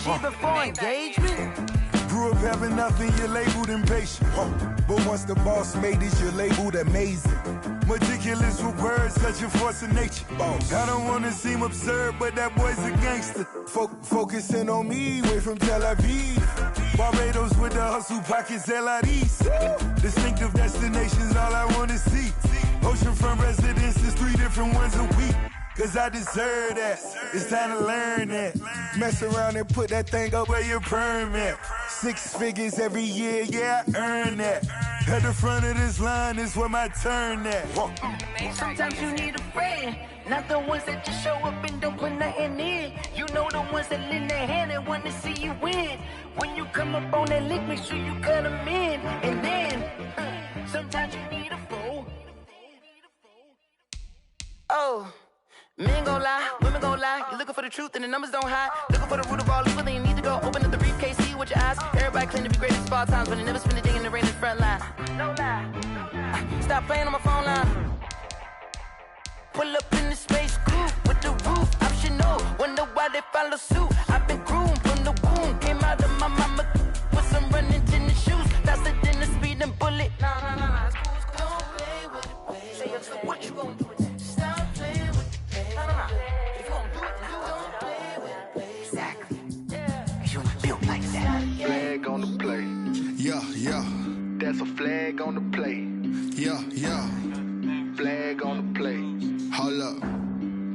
G before engagement? Grew up having nothing, you're labeled impatient. But once the boss made it, you're labeled amazing. Meticulous with words, such a force of nature. I don't wanna seem absurd, but that boy's a gangster. Focusing on me, way from Tel Aviv. Barbados with the hustle pockets, LIDs. Distinctive destinations, all I wanna see. Oceanfront residences, 3 different ones a week. Cause I deserve that, it's time to learn that. Mess around and put that thing up where your permit. 6 figures every year, yeah, I earn that. At the front of this line is where my turn at. Sometimes you need a friend, not the ones that just show up and don't put nothing in. You know the ones that lend their hand and want to see you win. When you come up on that lick, make sure you cut them in. And then, sometimes you need a foe. Oh. Men gon' lie, women gon' lie. You're looking for the truth and the numbers don't hide. Looking for the root of all evil, then you need to go open up the briefcase, see with your eyes. Everybody claim to be great at small times, but they never spend a day in the rain in the front line. No lie. Stop playing on my phone line. Pull up in the space coupe with the roof optional. Wonder why they follow suit. I've been groomed from the womb. Came out of my mama with some running tennis shoes. Faster than the speeding bullet. Nah. It's cool. Don't play with it, baby. Say, what you gon' do? On the play. Yeah. That's a flag on the play. Yeah. Flag on the play. Hold up.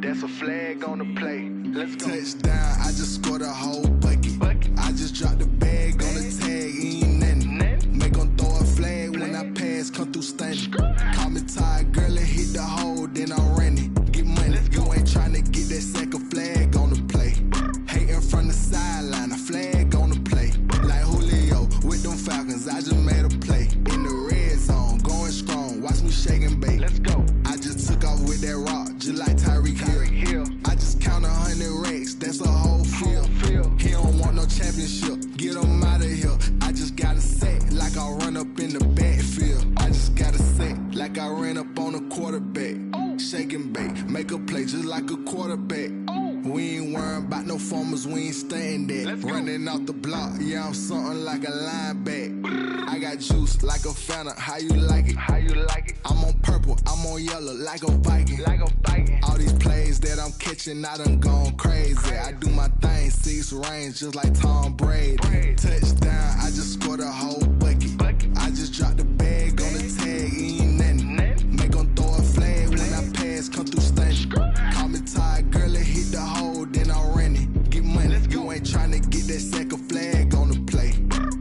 That's a flag on the play. Let's go. Touchdown, I just scored a whole bucket. I just dropped the bag on the tag, ain't nothing. Make 'em throw a flag when I pass, come through stunning. Call me tired, girl, and hit the hole, then I'm running. Get money, you ain't tryna get that second flag on the play. Hating from the sideline, a flag on the play. Like Julio with them Falcons, I just made a play. In the red zone, going strong, watch me shake and bake. Let's go. I just took off with that rock, just like Tyreek Hill. I just count 100 racks, that's a whole field. He don't want no championship, get him out of here. I just gotta say, like I run up in the backfield. I just gotta say, like I ran up on a quarterback. Shake and bake, make a play just like a quarterback. We ain't worrying about no formers, we ain't staying there. Running out the block, yeah, I'm something like a linebacker. I got juice like a Fanta, how you like it? I'm on purple, I'm on yellow like a Viking. All these plays that I'm catching, I done gone crazy. I do my thing, 6 range just like Tom Brady. Touchdown, I just scored a whole bucket. I just dropped the bag on the tag, ain't nothing. Make 'em throw a flag when I pass, come through stunning. Call me tired, girl, and hit the hole, then I'm running. Get money, you ain't tryna get that second flag on the play.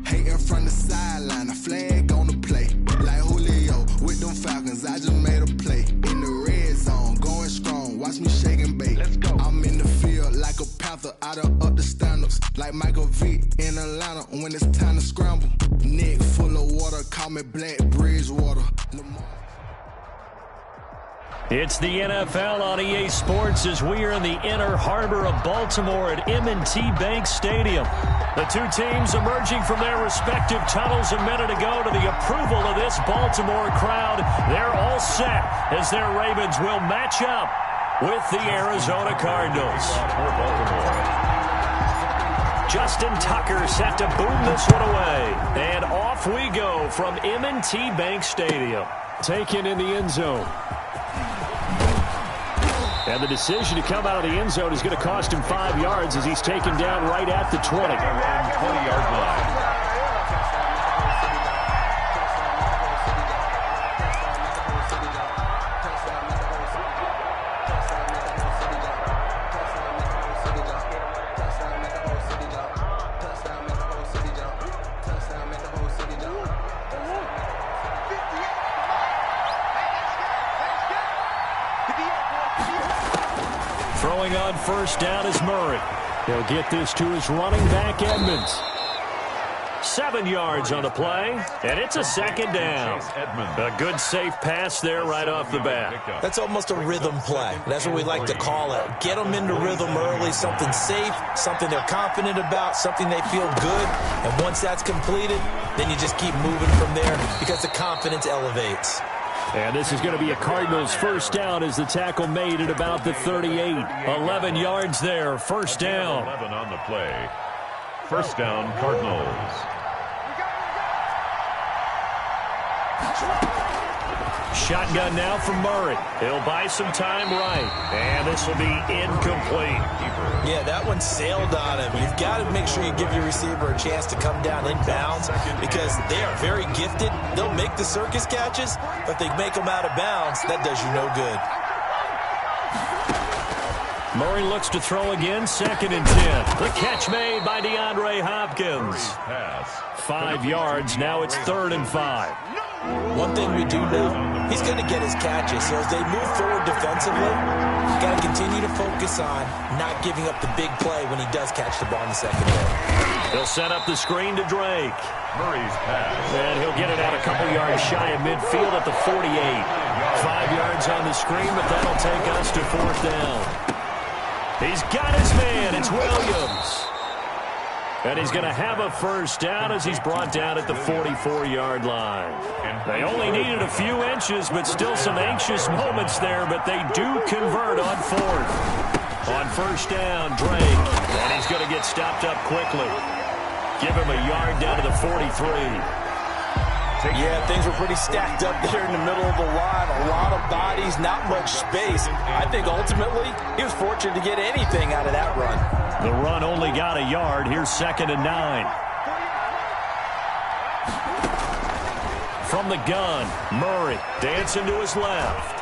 Hating from the sideline, a flag on the play. Like Julio with them Falcons, I just made a play. In the red zone, going strong, watch me shake and bake. I'm in the field like a Panther, I done up the standards. Like Michael Vick in Atlanta when it's time to scramble. Neck full of water, call me Black Bridgewater. It's the NFL on EA Sports as we are in the inner harbor of Baltimore at M&T Bank Stadium. The two teams emerging from their respective tunnels a minute ago to the approval of this Baltimore crowd. They're all set as their Ravens will match up with the Arizona Cardinals. Justin Tucker set to boom this one away. And off we go from M&T Bank Stadium. Taken in the end zone. And the decision to come out of the end zone is going to cost him 5 yards as he's taken down right at the 20. 20-yard line. Throwing on first down is Murray. He'll get this to his running back, Edmonds. 7 yards on the play, and it's a second down. A good safe pass there right off the bat. That's almost a rhythm play. That's what we like to call it. Get them into rhythm early, something safe, something they're confident about, something they feel good. And once that's completed, then you just keep moving from there because the confidence elevates. And this is going to be a Cardinals first down as the tackle made at about the 38. 11 yards there, first down. 11 on the play. First down, Cardinals. Shotgun now from Murray. He'll buy some time right. And this will be incomplete. Yeah, that one sailed on him. You've got to make sure you give your receiver a chance to come down inbounds because they are very gifted. They'll make the circus catches, but they make them out of bounds. That does you no good. Murray looks to throw again, 2nd and 10. The catch made by DeAndre Hopkins. 5 yards, now it's 3rd and 5. One thing we do know, he's going to get his catches. So as they move forward defensively, got to continue to focus on not giving up the big play when he does catch the ball in the secondary. He'll set up the screen to Drake. Murray's pass. And he'll get it out a couple yards shy of midfield at the 48. 5 yards on the screen, but that'll take us to 4th down. He's got his man. It's Williams. And he's going to have a first down as he's brought down at the 44-yard line. They only needed a few inches, but still some anxious moments there, but they do convert on 4th. On first down, Drake. And he's going to get stopped up quickly. Give him a yard down to the 43. Yeah, things were pretty stacked up there in the middle of the line. A lot of bodies, not much space. I think ultimately he was fortunate to get anything out of that run. The run only got a yard. Here's 2nd and 9. From the gun, Murray dancing to his left.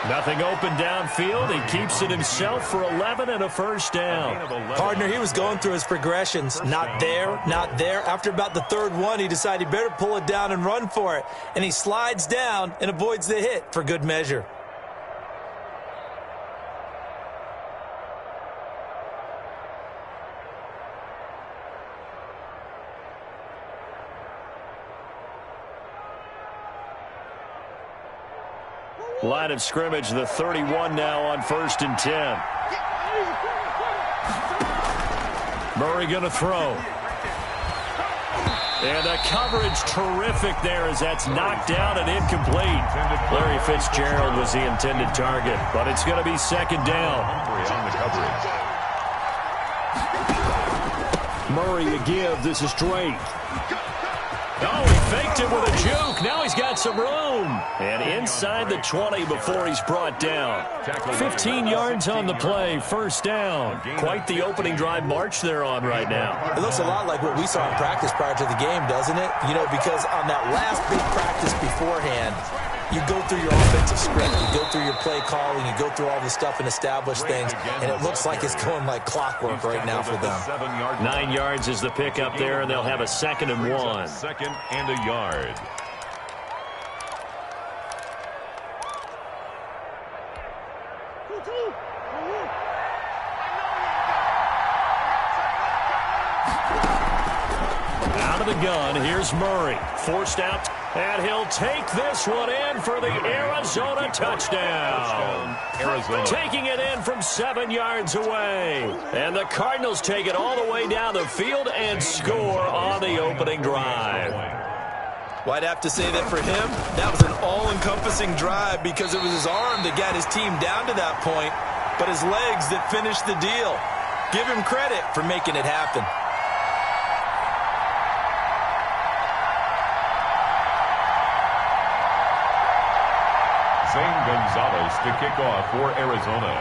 Nothing open downfield. He keeps it himself for 11 and a first down. Partner, he was going through his progressions. Not there, not there. After about the 3rd one, he decided he better pull it down and run for it. And he slides down and avoids the hit for good measure. Line of scrimmage, the 31 now on 1st and 10. Murray going to throw. And the coverage terrific there as that's knocked down and incomplete. Larry Fitzgerald was the intended target, but it's going to be 2nd down. Murray to give. This is Drake. Oh, he faked it with a juke. Now he's got some room. And inside the 20 before he's brought down. 15 yards on the play. First down. Quite the opening drive march they're on right now. It looks a lot like what we saw in practice prior to the game, doesn't it? You know, because on that last big practice beforehand, you go through your offensive script, you go through your play calling, you go through all the stuff and establish things, and it looks like it's going like clockwork right now for them. 9 yards is the pickup there, and they'll have a 2nd and 1. 2nd and a yard. Out of the gun, here's Murray. Forced out, and he'll take this one in for the Arizona touchdown. Arizona. Taking it in from 7 yards away. And the Cardinals take it all the way down the field and score on the opening drive. Well, I'd have to say that for him, that was an all-encompassing drive because it was his arm that got his team down to that point, but his legs that finished the deal. Give him credit for making it happen. Zane Gonzalez to kick off for Arizona.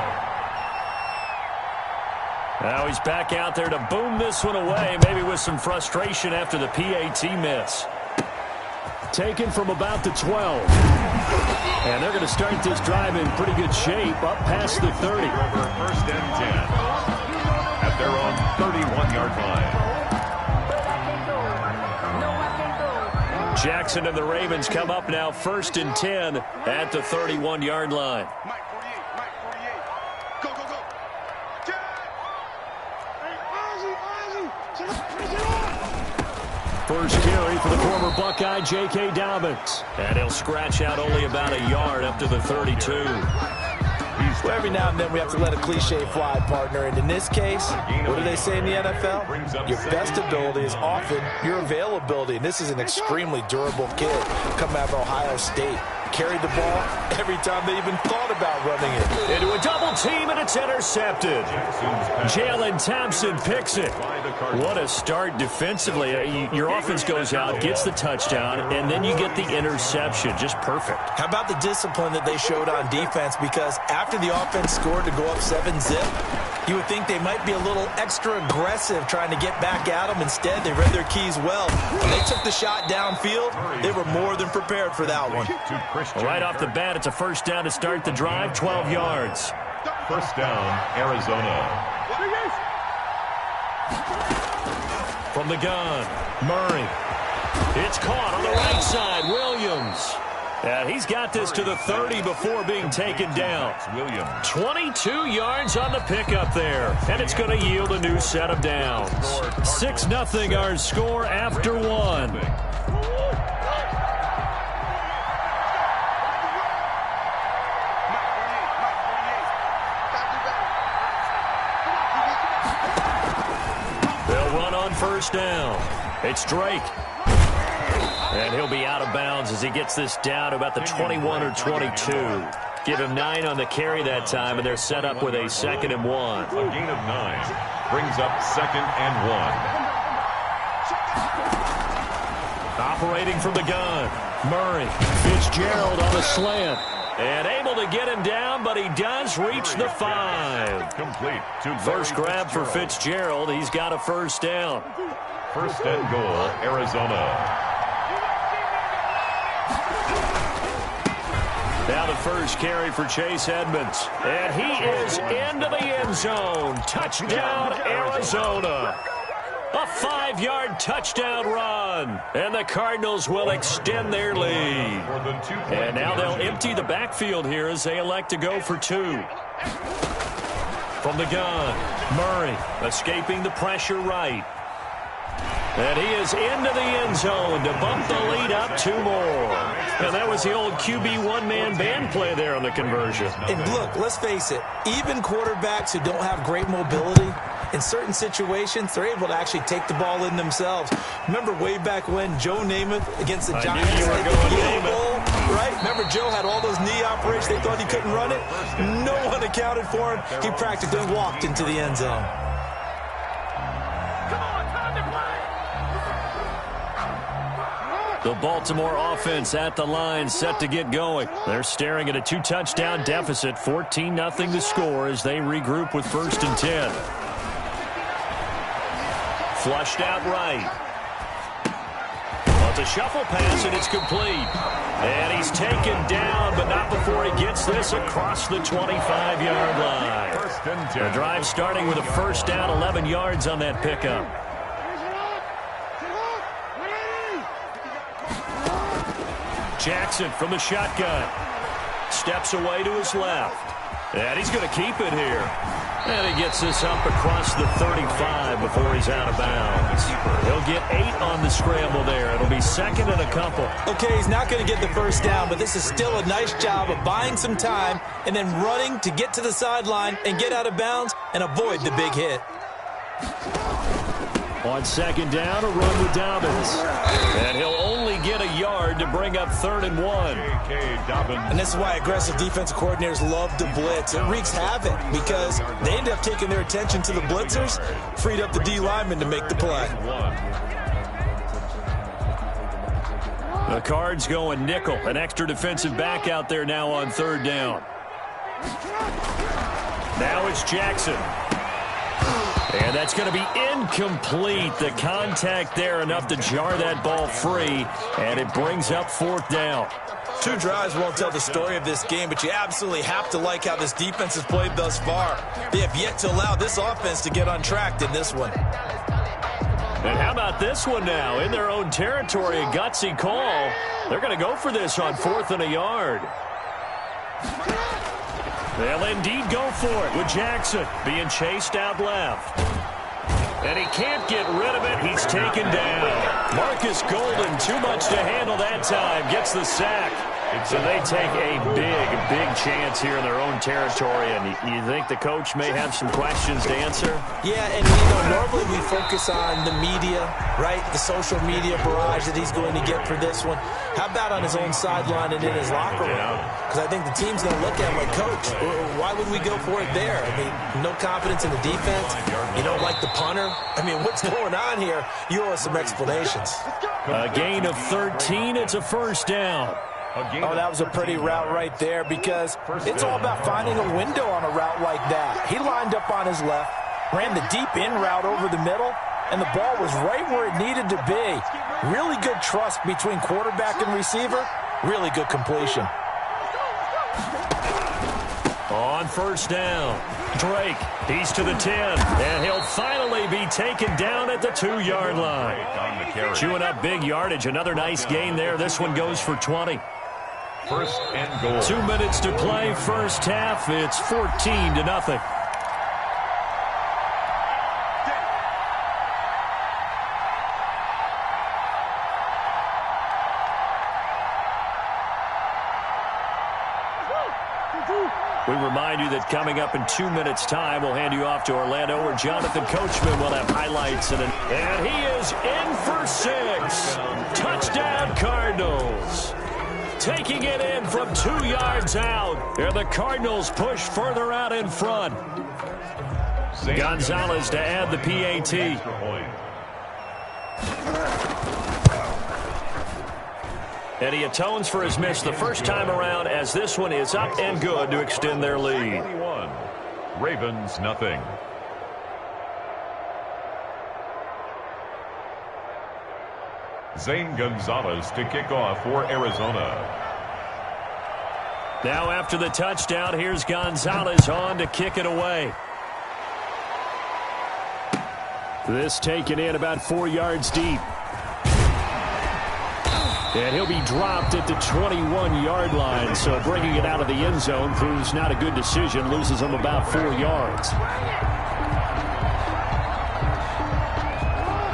Now he's back out there to boom this one away, maybe with some frustration after the PAT miss. Taken from about the 12. And they're going to start this drive in pretty good shape, up past the 30. First and 10 at their own 31-yard line. Jackson and the Ravens come up now 1st and 10 at the 31-yard line. Go, go, go. First carry for the former Buckeye, J.K. Dobbins. And he'll scratch out only about a yard up to the 32. Well, every now and then we have to let a cliche fly, partner. And in this case, what do they say in the NFL? Your best ability is often your availability. And this is an extremely durable kid coming out of Ohio State. carried the ball every time they even thought about running it. Into a double team, and it's intercepted. Jalen Thompson picks it. What a start defensively. Your offense goes out, gets the touchdown, and then you get the interception. Just perfect. How about the discipline that they showed on defense? Because after the offense scored to go up 7-zip, you would think they might be a little extra aggressive trying to get back at them. Instead, they read their keys well. When they took the shot downfield, they were more than prepared for that one. Right off the bat, it's a first down to start the drive, 12 yards. First down, Arizona. From the gun, Murray. It's caught on the right side, Williams. And he's got this to the 30 before being taken down. 22 yards on the pickup there. And it's going to yield a new set of downs. 6-0 our score after one. They'll run on first down. It's Drake. And he'll be out of bounds as he gets this down to about the 21 or 22. Give him 9 on the carry that time, and they're set up with a 2nd and 1. A gain of 9 brings up 2nd and 1. Operating from the gun, Murray. Fitzgerald on the slant. And able to get him down, but he does reach the 5. Complete to First grab for Fitzgerald. He's got a first down. First and goal, Arizona. Now the first carry for Chase Edmonds. And he is into the end zone. Touchdown, Arizona. A 5-yard touchdown run. And the Cardinals will extend their lead. And now they'll empty the backfield here as they elect to go for 2. From the gun, Murray escaping the pressure right. And he is into the end zone to bump the lead up 2 more. And that was the old QB one-man band play there on the conversion. And look, let's face it, even quarterbacks who don't have great mobility, in certain situations, they're able to actually take the ball in themselves. Remember way back when Joe Namath against the Giants knew you were going Namath. Right? Remember Joe had all those knee operations. They thought he couldn't run it. No one accounted for him. He practically walked into the end zone. The Baltimore offense at the line, set to get going. They're staring at a 2-touchdown deficit, 14-0 the score as they regroup with 1st and 10. Flushed out right. Well, it's a shuffle pass, and it's complete. And he's taken down, but not before he gets this across the 25-yard line. First and 10. The drive starting with a first down, 11 yards on that pickup. Jackson from the shotgun. Steps away to his left. And he's going to keep it here. And he gets this up across the 35 before he's out of bounds. He'll get 8 on the scramble there. It'll be 2nd and a couple. Okay, he's not going to get the first down, but this is still a nice job of buying some time and then running to get to the sideline and get out of bounds and avoid the big hit. On 2nd down, a run with Dobbins. And he'll only get a yard to bring up 3rd and 1. And this is why aggressive defensive coordinators love to blitz. It wreaks havoc because they end up taking their attention to the blitzers, freed up the D lineman to make the play. The Cards going nickel. An extra defensive back out there now on 3rd down. Now it's Jackson. And that's going to be incomplete. The contact there enough to jar that ball free. And it brings up 4th down. 2 drives won't tell the story of this game, but you absolutely have to like how this defense has played thus far. They have yet to allow this offense to get untracked in this one. And how about this one now? In their own territory, a gutsy call. They're going to go for this on 4th and a yard. They'll indeed go for it with Jackson being chased out left. And he can't get rid of it. He's taken down. Marcus Golden, too much to handle that time. Gets the sack. So they take a big chance here in their own territory, and you think the coach may have some questions to answer? Yeah, and normally we focus on the media, right? The social media barrage that he's going to get for this one. How about on his own sideline and in his locker room? Because I think the team's going to look at him like, Coach, why would we go for it there? I mean, no confidence in the defense. You don't like the punter. I mean, what's going on here? You owe us some explanations. A gain of 13. It's a first down. Oh, that was a pretty route right there, because it's all about finding a window on a route like that. He lined up on his left, ran the deep in route over the middle, and the ball was right where it needed to be. Really good trust between quarterback and receiver. Really good completion. On first down, Drake, he's to the 10, and he'll finally be taken down at the 2-yard line. Chewing up big yardage, another nice gain there. This one goes for 20. First and goal. 2 minutes to play, first half. It's 14-0. We remind you that coming up in 2 minutes' time, we'll hand you off to Orlando, where Jonathan Coachman will have highlights. And he is in for 6. Touchdown, Cardinals. Taking it in from 2 yards out. And the Cardinals push further out in front. Gonzalez to add the PAT. And he atones for his miss the first time around, as this one is up and good to extend their lead. 21. Ravens, nothing. Zane Gonzalez to kick off for Arizona. Now after the touchdown, here's Gonzalez on to kick it away. This taken in about 4 yards deep. And he'll be dropped at the 21-yard line, so bringing it out of the end zone proves not a good decision, loses him about 4 yards.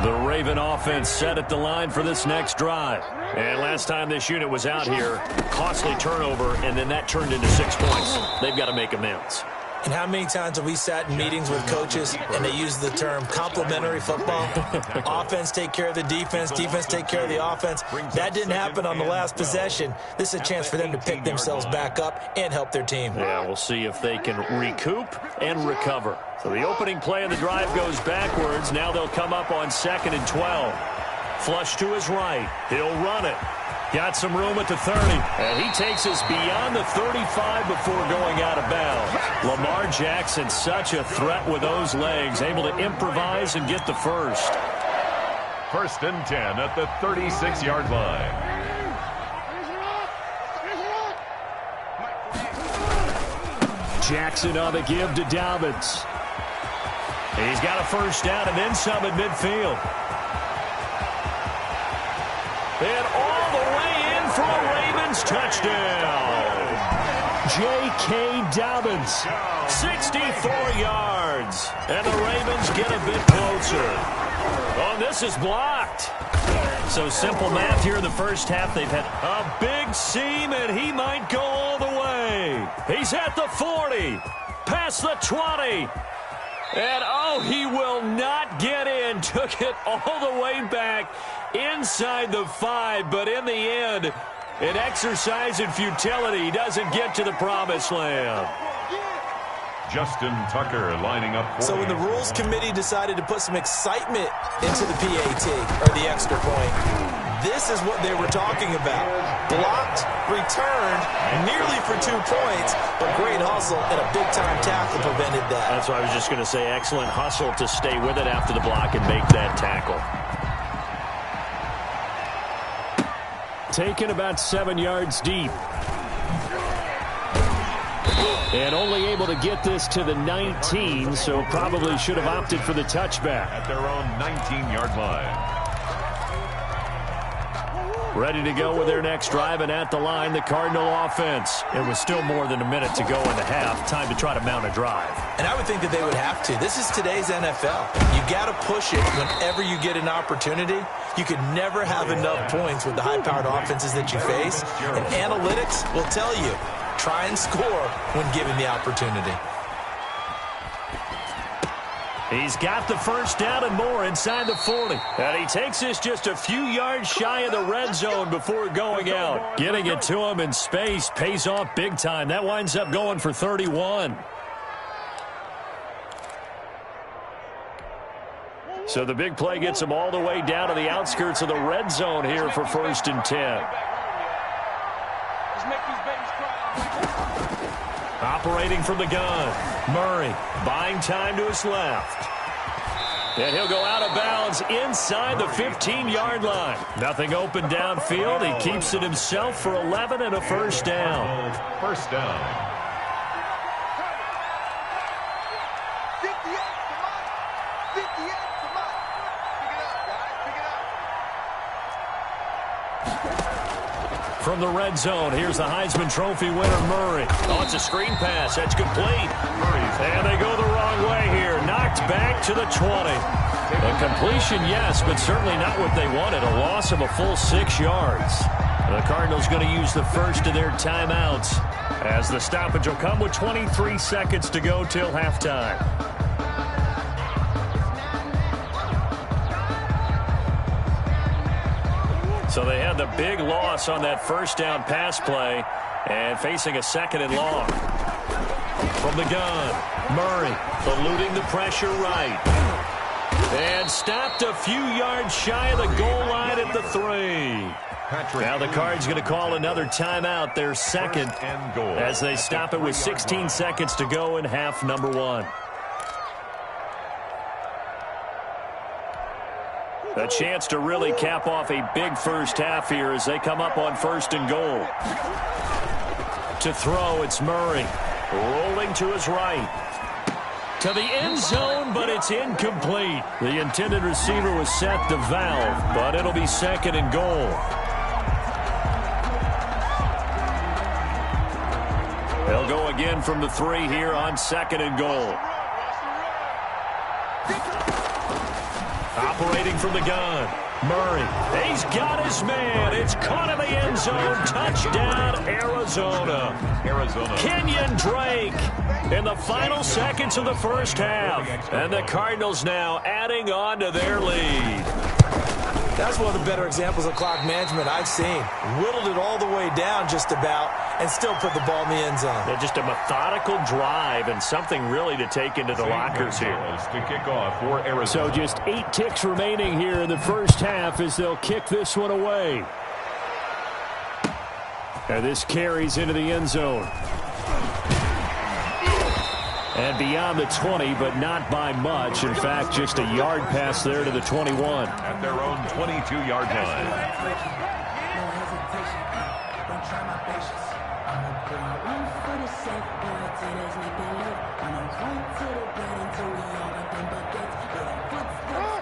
The Raven offense set at the line for this next drive. And last time this unit was out here, costly turnover, and then that turned into 6 points. They've got to make amends. And how many times have we sat in meetings with coaches and they use the term complementary football? Offense take care of the defense, defense take care of the offense. That didn't happen on the last possession. This is a chance for them to pick themselves back up and help their team. Yeah, we'll see if they can recoup and recover. So the opening play of the drive goes backwards. Now they'll come up on 2nd and 12. Flush to his right. He'll run it. Got some room at the 30, and he takes us beyond the 35 before going out of bounds. Lamar Jackson, such a threat with those legs, able to improvise and get the first. First and 10 at the 36-yard line. Jackson on the give to Dobbins. He's got a first down and then some at midfield. And all the way in for a Ravens touchdown. J.K. Dobbins, 64 yards. And the Ravens get a bit closer. Oh, this is blocked. So simple math here in the first half. They've had a big seam, and he might go all the way. He's at the 40, past the 20. And, oh, he will not get in. Took it all the way back inside the 5. But in the end, an exercise in futility. He doesn't get to the promised land. Justin Tucker lining up for So when the rules committee decided to put some excitement into the PAT, or the extra point, this is what they were talking about. Blocked, returned, nearly for 2 points, but great hustle and a big-time tackle prevented that. That's what I was just going to say. Excellent hustle to stay with it after the block and make that tackle. Taken about 7 yards deep. And only able to get this to the 19, so probably should have opted for the touchback. at their own 19-yard line. Ready to go with their next drive, and at the line, the Cardinal offense. It was still more than a minute to go in the half. Time to try to mount a drive. And I would think that they would have to. This is today's NFL. You got to push it whenever you get an opportunity. You could never have enough points with the high-powered offenses that you face. And analytics will tell you, try and score when given the opportunity. He's got the first down and more inside the 40. And he takes this just a few yards shy of the red zone before going out. Getting it to him in space pays off big time. That winds up going for 31. So the big play gets him all the way down to the outskirts of the red zone here for 1st and 10. Operating from the gun, Murray buying time to his left. And he'll go out of bounds inside the 15-yard line. Nothing open downfield. He keeps it himself for 11 and a first down. First down. From the red zone, here's the Heisman Trophy winner, Murray. Oh, it's a screen pass. That's complete. And they go the wrong way here. Knocked back to the 20. A completion, yes, but certainly not what they wanted. A loss of a full 6 yards. The Cardinals going to use the first of their timeouts as the stoppage will come with 23 seconds to go till halftime. So they had the big loss on that first down pass play and facing a 2nd and long. From the gun, Murray eluding the pressure right. And stopped a few yards shy of the goal line at the 3. Now the Cards going to call another timeout, their second, as they stop it with 16 seconds to go in half number 1. A chance to really cap off a big first half here as they come up on 1st and goal. To throw, it's Murray. Rolling to his right. To the end zone, but it's incomplete. The intended receiver was set to valve, but it'll be 2nd and goal. They'll go again from the 3 here on 2nd and goal. Operating from the gun, Murray. He's got his man. It's caught in the end zone. Touchdown, Arizona. Kenyon Drake in the final seconds of the first half. And the Cardinals now adding on to their lead. That's one of the better examples of clock management I've seen. Whittled it all the way down just about and still put the ball in the end zone. Yeah, just a methodical drive and something really to take into the lockers here. To kick off for Arizona. So just 8 ticks remaining here in the first half as they'll kick this one away. And this carries into the end zone. And beyond the 20, but not by much. In fact, just a yard pass there to the 21. At their own 22-yard line.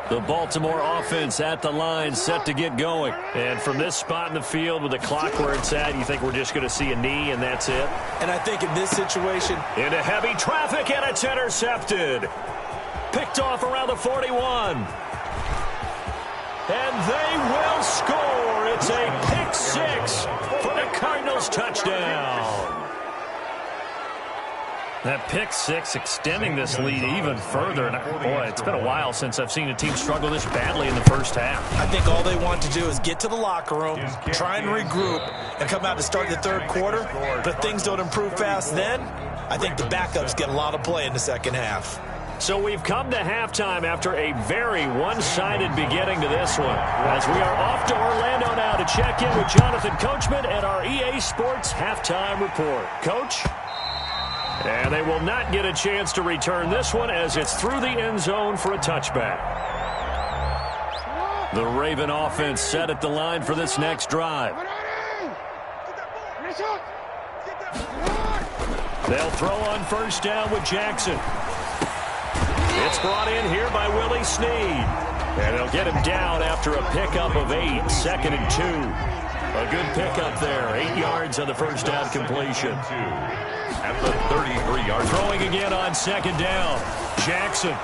The Baltimore offense at the line, set to get going. And from this spot in the field with the clock where it's at, you think we're just going to see a knee and that's it? And I think in this situation... Into heavy traffic, and it's intercepted. Picked off around the 41. And they will score. It's a pick 6 for the Cardinals touchdown. That pick 6 extending this lead even further. And boy, it's been a while since I've seen a team struggle this badly in the first half. I think all they want to do is get to the locker room, try and regroup, and come out to start the third quarter. But if things don't improve fast then, I think the backups get a lot of play in the second half. So we've come to halftime after a very one-sided beginning to this one. As we are off to Orlando now to check in with Jonathan Coachman and our EA Sports Halftime Report. Coach? And they will not get a chance to return this one as it's through the end zone for a touchback. The Raven offense set at the line for this next drive. They'll throw on first down with Jackson. It's brought in here by Willie Snead. And they'll get him down after a pickup of 8, 2nd and 2. A good pickup there. 8 yards on the first down completion. At the 33-yard. Throwing again on 2nd down. Jackson.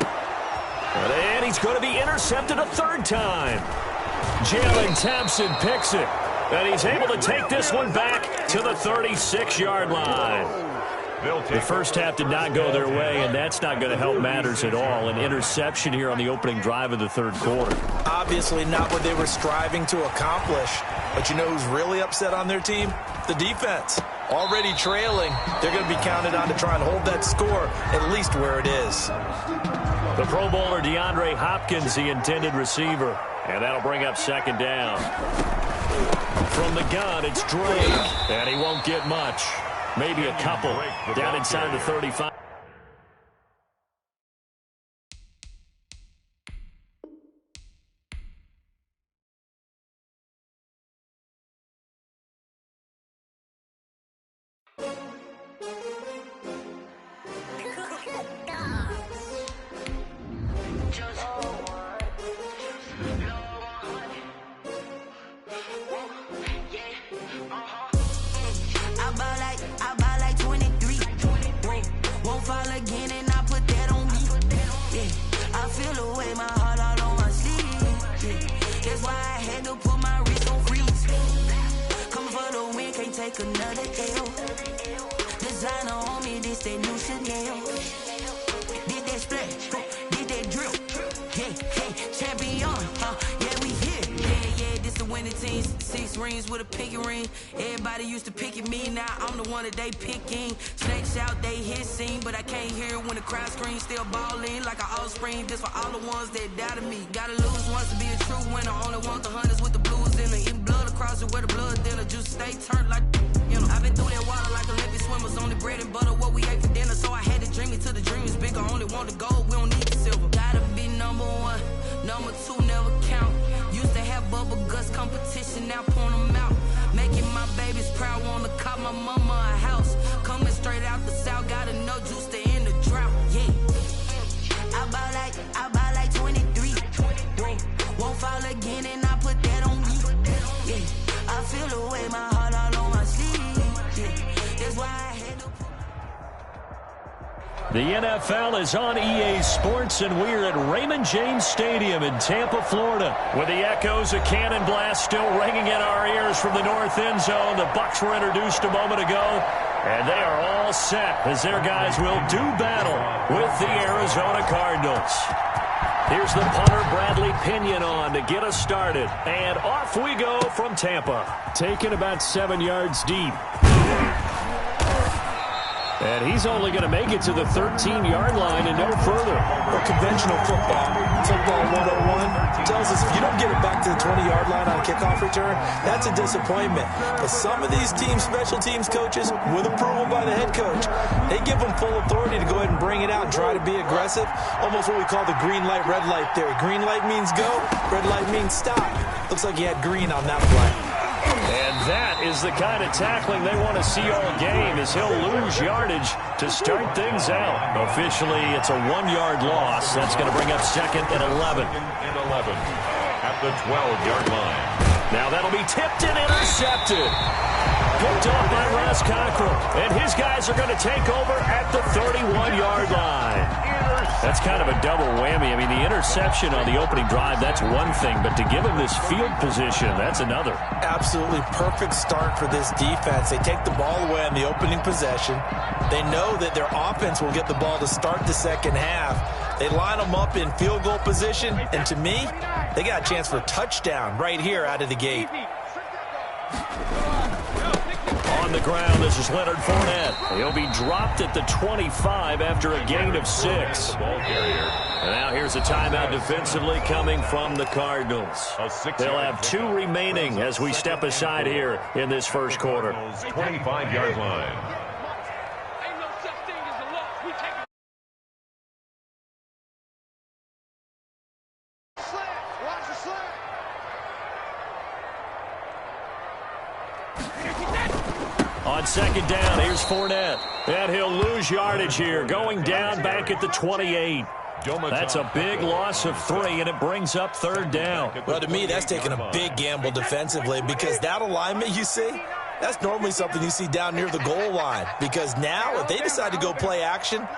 And he's going to be intercepted a 3rd time. Jalen Thompson picks it. And he's able to take this one back to the 36-yard line. The first half did not go their way, and that's not going to help matters at all. An interception here on the opening drive of the 3rd quarter. Obviously not what they were striving to accomplish. But you know who's really upset on their team? The defense. Already trailing, they're going to be counted on to try and hold that score at least where it is. The Pro Bowler DeAndre Hopkins, the intended receiver. And that'll bring up 2nd down. From the gun, it's Drake. And he won't get much. Maybe a couple down inside the 35. The NFL is on EA Sports, and we're at Raymond James Stadium in Tampa, Florida, with the echoes of Cannon Blast still ringing in our ears from the north end zone. The Bucs were introduced a moment ago, and they are all set as their guys will do battle with the Arizona Cardinals. Here's the punter, Bradley Pinion, on to get us started, and off we go from Tampa. Taken about 7 yards deep. And he's only going to make it to the 13-yard line and no further. Well, conventional football 101, tells us if you don't get it back to the 20-yard line on a kickoff return, that's a disappointment. But some of these teams, special teams coaches, with approval by the head coach, they give them full authority to go ahead and bring it out and try to be aggressive. Almost what we call the green light, red light theory. Green light means go, red light means stop. Looks like he had green on that play. And that is the kind of tackling they want to see all game, as he'll lose yardage to start things out. Officially, it's a 1-yard loss. That's going to bring up 2nd and 11. At the 12-yard line. Now that'll be tipped and intercepted. Picked off by Ross Cockrell. And his guys are going to take over at the 31-yard line. That's kind of a double whammy. I mean, the interception on the opening drive, that's one thing. But to give him this field position, that's another. Absolutely perfect start for this defense. They take the ball away on the opening possession. They know that their offense will get the ball to start the second half. They line them up in field goal position. And to me, they got a chance for a touchdown right here out of the gate. On the ground, this is Leonard Fournette. He'll be dropped at the 25 after a gain of 6. And now here's a timeout defensively coming from the Cardinals. They'll have 2 remaining as we step aside here in this first quarter. 25-yard line. On second down, here's Fournette. And he'll lose yardage here, going down back at the 28. That's a big loss of 3, and it brings up 3rd down. Well, to me, that's taking a big gamble defensively because that alignment you see, that's normally something you see down near the goal line. Because now, if they decide to go play action,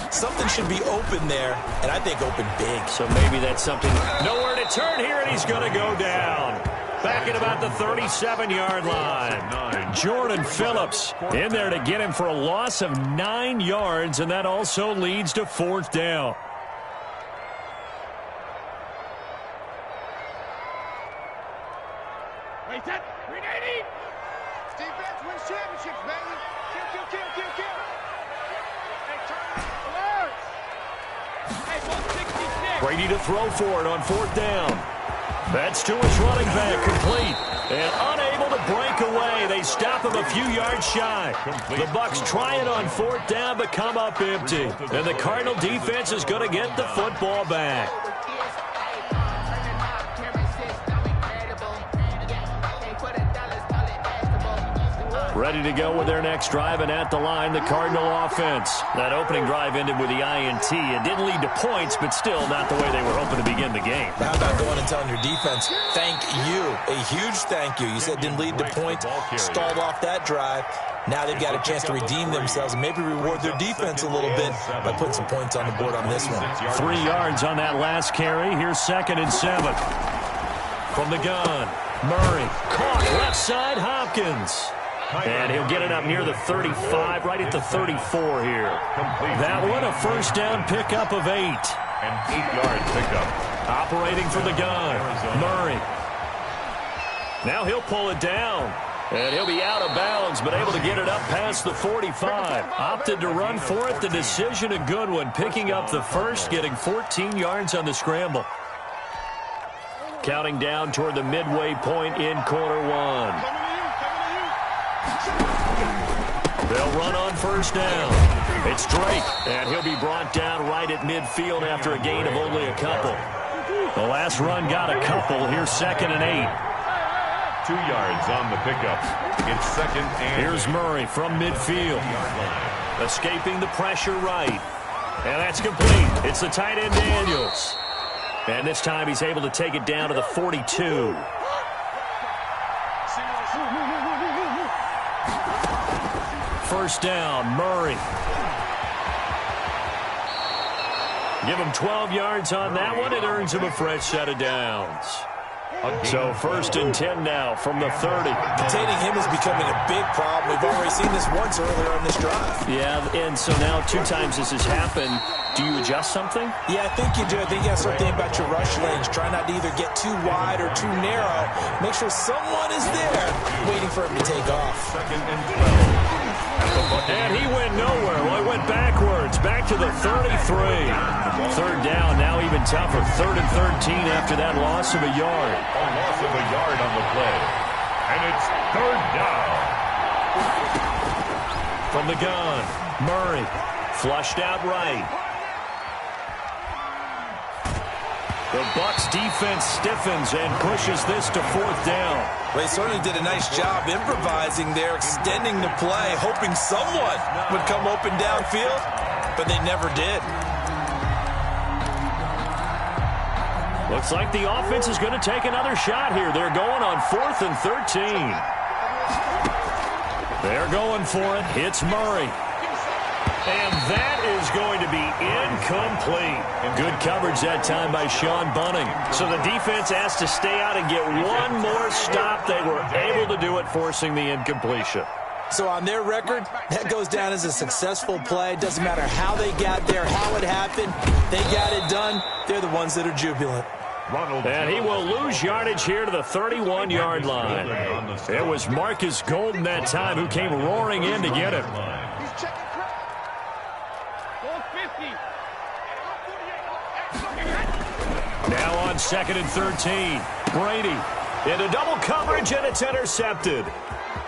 something should be open there, and I think open big. So maybe that's something. Nowhere to turn here, and he's going to go down. Back at about the 37-yard line. Jordan Phillips in there to get him for a loss of 9 yards, and that also leads to 4th down. Defense wins championships, baby. Kill. Hey, 166. Brady to throw for it on 4th down. That's to his running back, complete. And unable to break away. They stop him a few yards shy. The Bucs try it on 4th down, but come up empty. And the Cardinal defense is going to get the football back. Ready to go with their next drive, and at the line, the Cardinal offense. That opening drive ended with the INT. It didn't lead to points, but still not the way they were hoping to begin the game. How about going and telling your defense, thank you, a huge thank you. You said it didn't lead to points, stalled off that drive. Now they've got a chance to redeem themselves and maybe reward their defense a little bit by putting some points on the board on this one. 3 yards on that last carry. Here's 2nd and 7. From the gun, Murray caught left side, Hopkins. And he'll get it up near the 35, right at the 34 here. That one, a 1st down pickup of 8. And 8-yard pickup. Operating for the gun, Murray. Now he'll pull it down. And he'll be out of bounds, but able to get it up past the 45. Opted to run for it. The decision a good one. Picking up the 1st, getting 14 yards on the scramble. Counting down toward the midway point in quarter 1. They'll run on 1st down. It's Drake, and he'll be brought down right at midfield after a gain of only a couple. The last run got a couple. Here's 2nd and 8. 2 yards on the pickup. It's 2nd and 8. Here's Murray from midfield. Escaping the pressure right. And that's complete. It's the tight end Daniels. And this time he's able to take it down to the 42. First down, Murray. Give him 12 yards on that one. It earns him a fresh set of downs. So 1st and 10 now from the 30. Containing him is becoming a big problem. We've already seen this once earlier on this drive. Yeah, and so now 2 times this has happened. Do you adjust something? Yeah, I think you do. I think you have something about your rush lanes. Try not to either get too wide or too narrow. Make sure someone is there waiting for him to take off. 2nd and 12. And he went nowhere. Well, he went backwards, back to the 33. 3rd down, now even tougher. 3rd and 13 after that loss of a yard. A loss of a yard on the play. And it's 3rd down. From the gun, Murray, flushed out right. The Bucs defense stiffens and pushes this to 4th down. Well, he certainly did a nice job improvising there, extending the play, hoping someone would come open downfield, but they never did. Looks like the offense is going to take another shot here. They're going on 4th and 13. They're going for it. It's Murray. And that is going to be incomplete. Good coverage that time by Sean Bunning. So the defense has to stay out and get one more stop. They were able to do it, forcing the incompletion. So on their record, that goes down as a successful play. Doesn't matter how they got there, how it happened. They got it done. They're the ones that are jubilant. And he will lose yardage here to the 31-yard line. It was Marcus Golden that time who came roaring in to get him. Now on 2nd and 13. Brady into double coverage, and it's intercepted.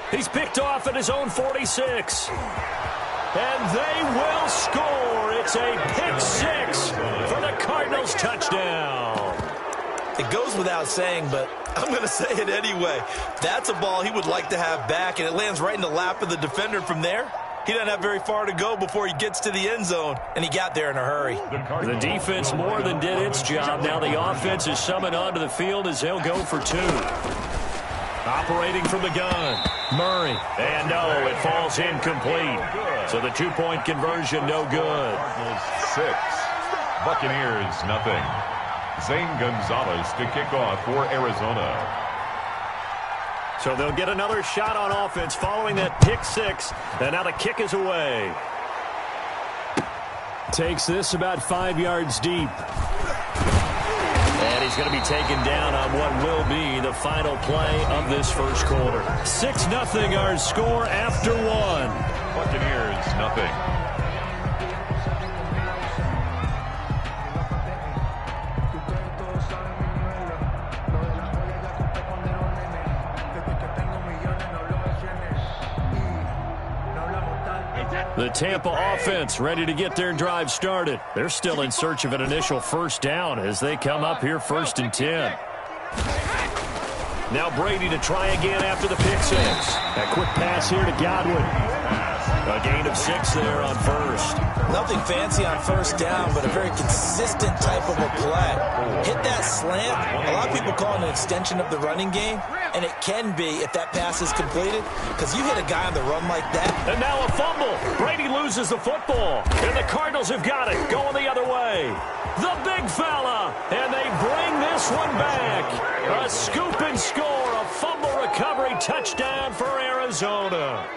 He's picked off at his own 46. And they will score. It's a pick 6 for the Cardinals touchdown. It goes without saying, but I'm going to say it anyway. That's a ball he would like to have back, and it lands right in the lap of the defender from there. He doesn't have very far to go before he gets to the end zone, and he got there in a hurry. The defense more than did its job. Now the offense is summoned onto the field as they'll go for 2. Operating from the gun, Murray. And no, it falls incomplete. So the 2-point conversion, no good. 6, Buccaneers nothing. Zane Gonzalez to kick off for Arizona. So they'll get another shot on offense following that pick 6. And now the kick is away. Takes this about 5 yards deep. And he's going to be taken down on what will be the final play of this first quarter. 6-0 our score after 1. Buccaneers nothing. The Tampa offense ready to get their drive started. They're still in search of an initial first down as they come up here 1st and 10. Now Brady to try again after the pick 6. A quick pass here to Godwin. A gain of 6 there on first. Nothing fancy on first down, but a very consistent type of a play. Hit that slant. A lot of people call it an extension of the running game, and it can be if that pass is completed, because you hit a guy on the run like that. And now a fumble. Brady loses the football, and the Cardinals have got it going the other way. The big fella, and they bring this one back. A scoop and score, a fumble recovery touchdown for Arizona.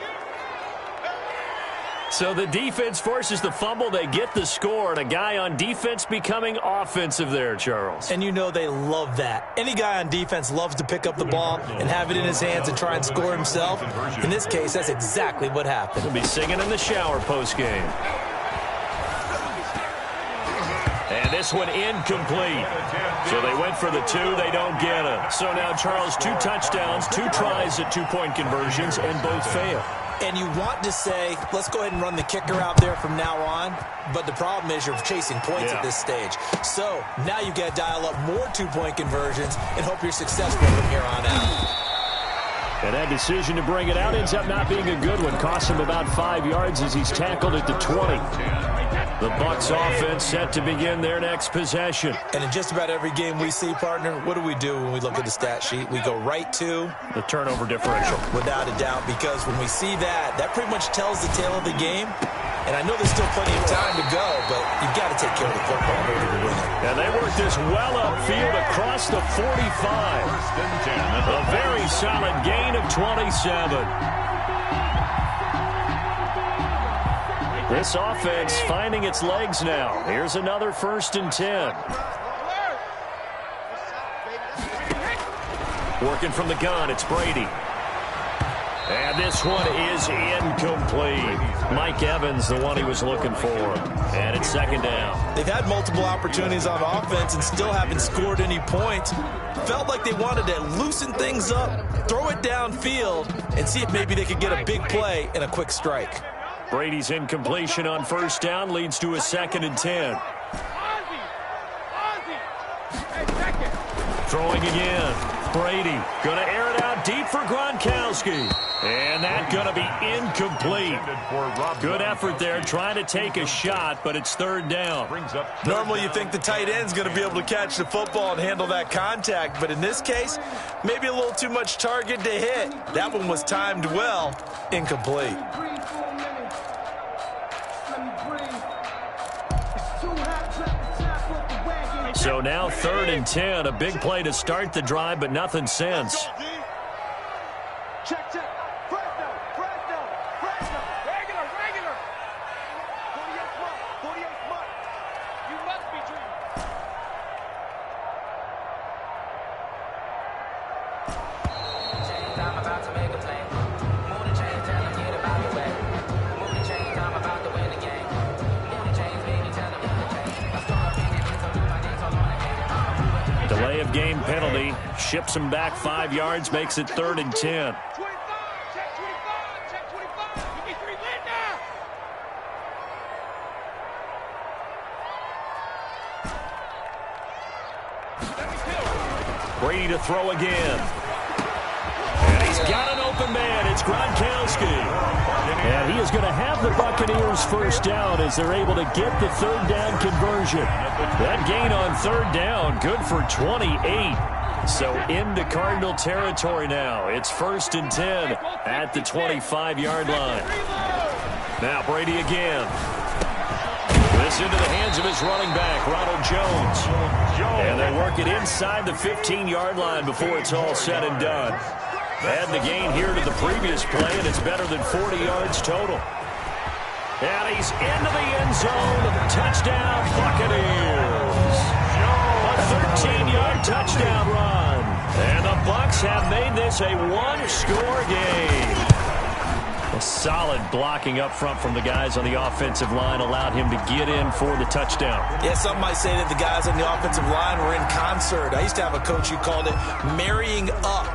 So the defense forces the fumble. They get the score, and a guy on defense becoming offensive there, Charles. And you know they love that. Any guy on defense loves to pick up the ball and have it in his hands and try and score himself. In this case, that's exactly what happened. He'll be singing in the shower post-game. And this one incomplete. So they went for the 2. They don't get it. So now, Charles, 2 touchdowns, 2 tries at 2-point conversions, and both fail. And you want to say, let's go ahead and run the kicker out there from now on. But the problem is you're chasing points at this stage. So now you got to dial up more 2-point conversions and hope you're successful from here on out. And that decision to bring it out ends up not being a good one. Costs him about 5 yards as he's tackled at the 20. The Bucs offense set to begin their next possession. And in just about every game we see, partner, what do we do when we look at the stat sheet? We go right to the turnover differential. Without a doubt, because when we see that, that pretty much tells the tale of the game. And I know there's still plenty of time to go, but you've got to take care of the football in order to win it. And they work this well upfield across the 45. A very solid gain of 27. This offense finding its legs now. Here's another 1st and 10. Working from the gun, it's Brady. And this one is incomplete. Mike Evans, the one he was looking for. And it's 2nd down. They've had multiple opportunities on offense and still haven't scored any points. Felt like they wanted to loosen things up, throw it downfield, and see if maybe they could get a big play and a quick strike. Brady's incompletion on 1st down leads to a 2nd and 10. Throwing again. Brady going to air it out deep for Gronkowski. And that's going to be incomplete. Good effort there trying to take a shot, but it's 3rd down. Normally you think the tight end's going to be able to catch the football and handle that contact, but in this case, maybe a little too much target to hit. That one was timed well. Incomplete. So now 3rd and 10, a big play to start the drive, but nothing since. Check, check. Fresno. Regular. 48 month. You must be dreaming. I'm about to make a play. Move the chain, tell them get about the way. Move the chain, I'm about to win the game. Move the chains, baby, tell them move the chain. I store up in it, so do my thing, so long. Delay of game penalty. Ships him back 5 yards, makes it 3rd and 10. Brady to throw again. And he's got an open man. It's Gronkowski. And And he is going to have the Buccaneers first down as they're able to get the third down conversion. That gain on third down, good for 28. So into Cardinal territory now. It's 1st and 10 at the 25-yard line. Now Brady again. This into the hands of his running back, Ronald Jones. And they work it inside the 15-yard line before it's all said and done. Add the gain here to the previous play, and it's better than 40 yards total. And he's into the end zone. Touchdown, Buccaneers. A 13-yard touchdown run. And the Bucs have made this a one-score game. A solid blocking up front from the guys on the offensive line allowed him to get in for the touchdown. Yeah, some might say that the guys on the offensive line were in concert. I used to have a coach who called it marrying up,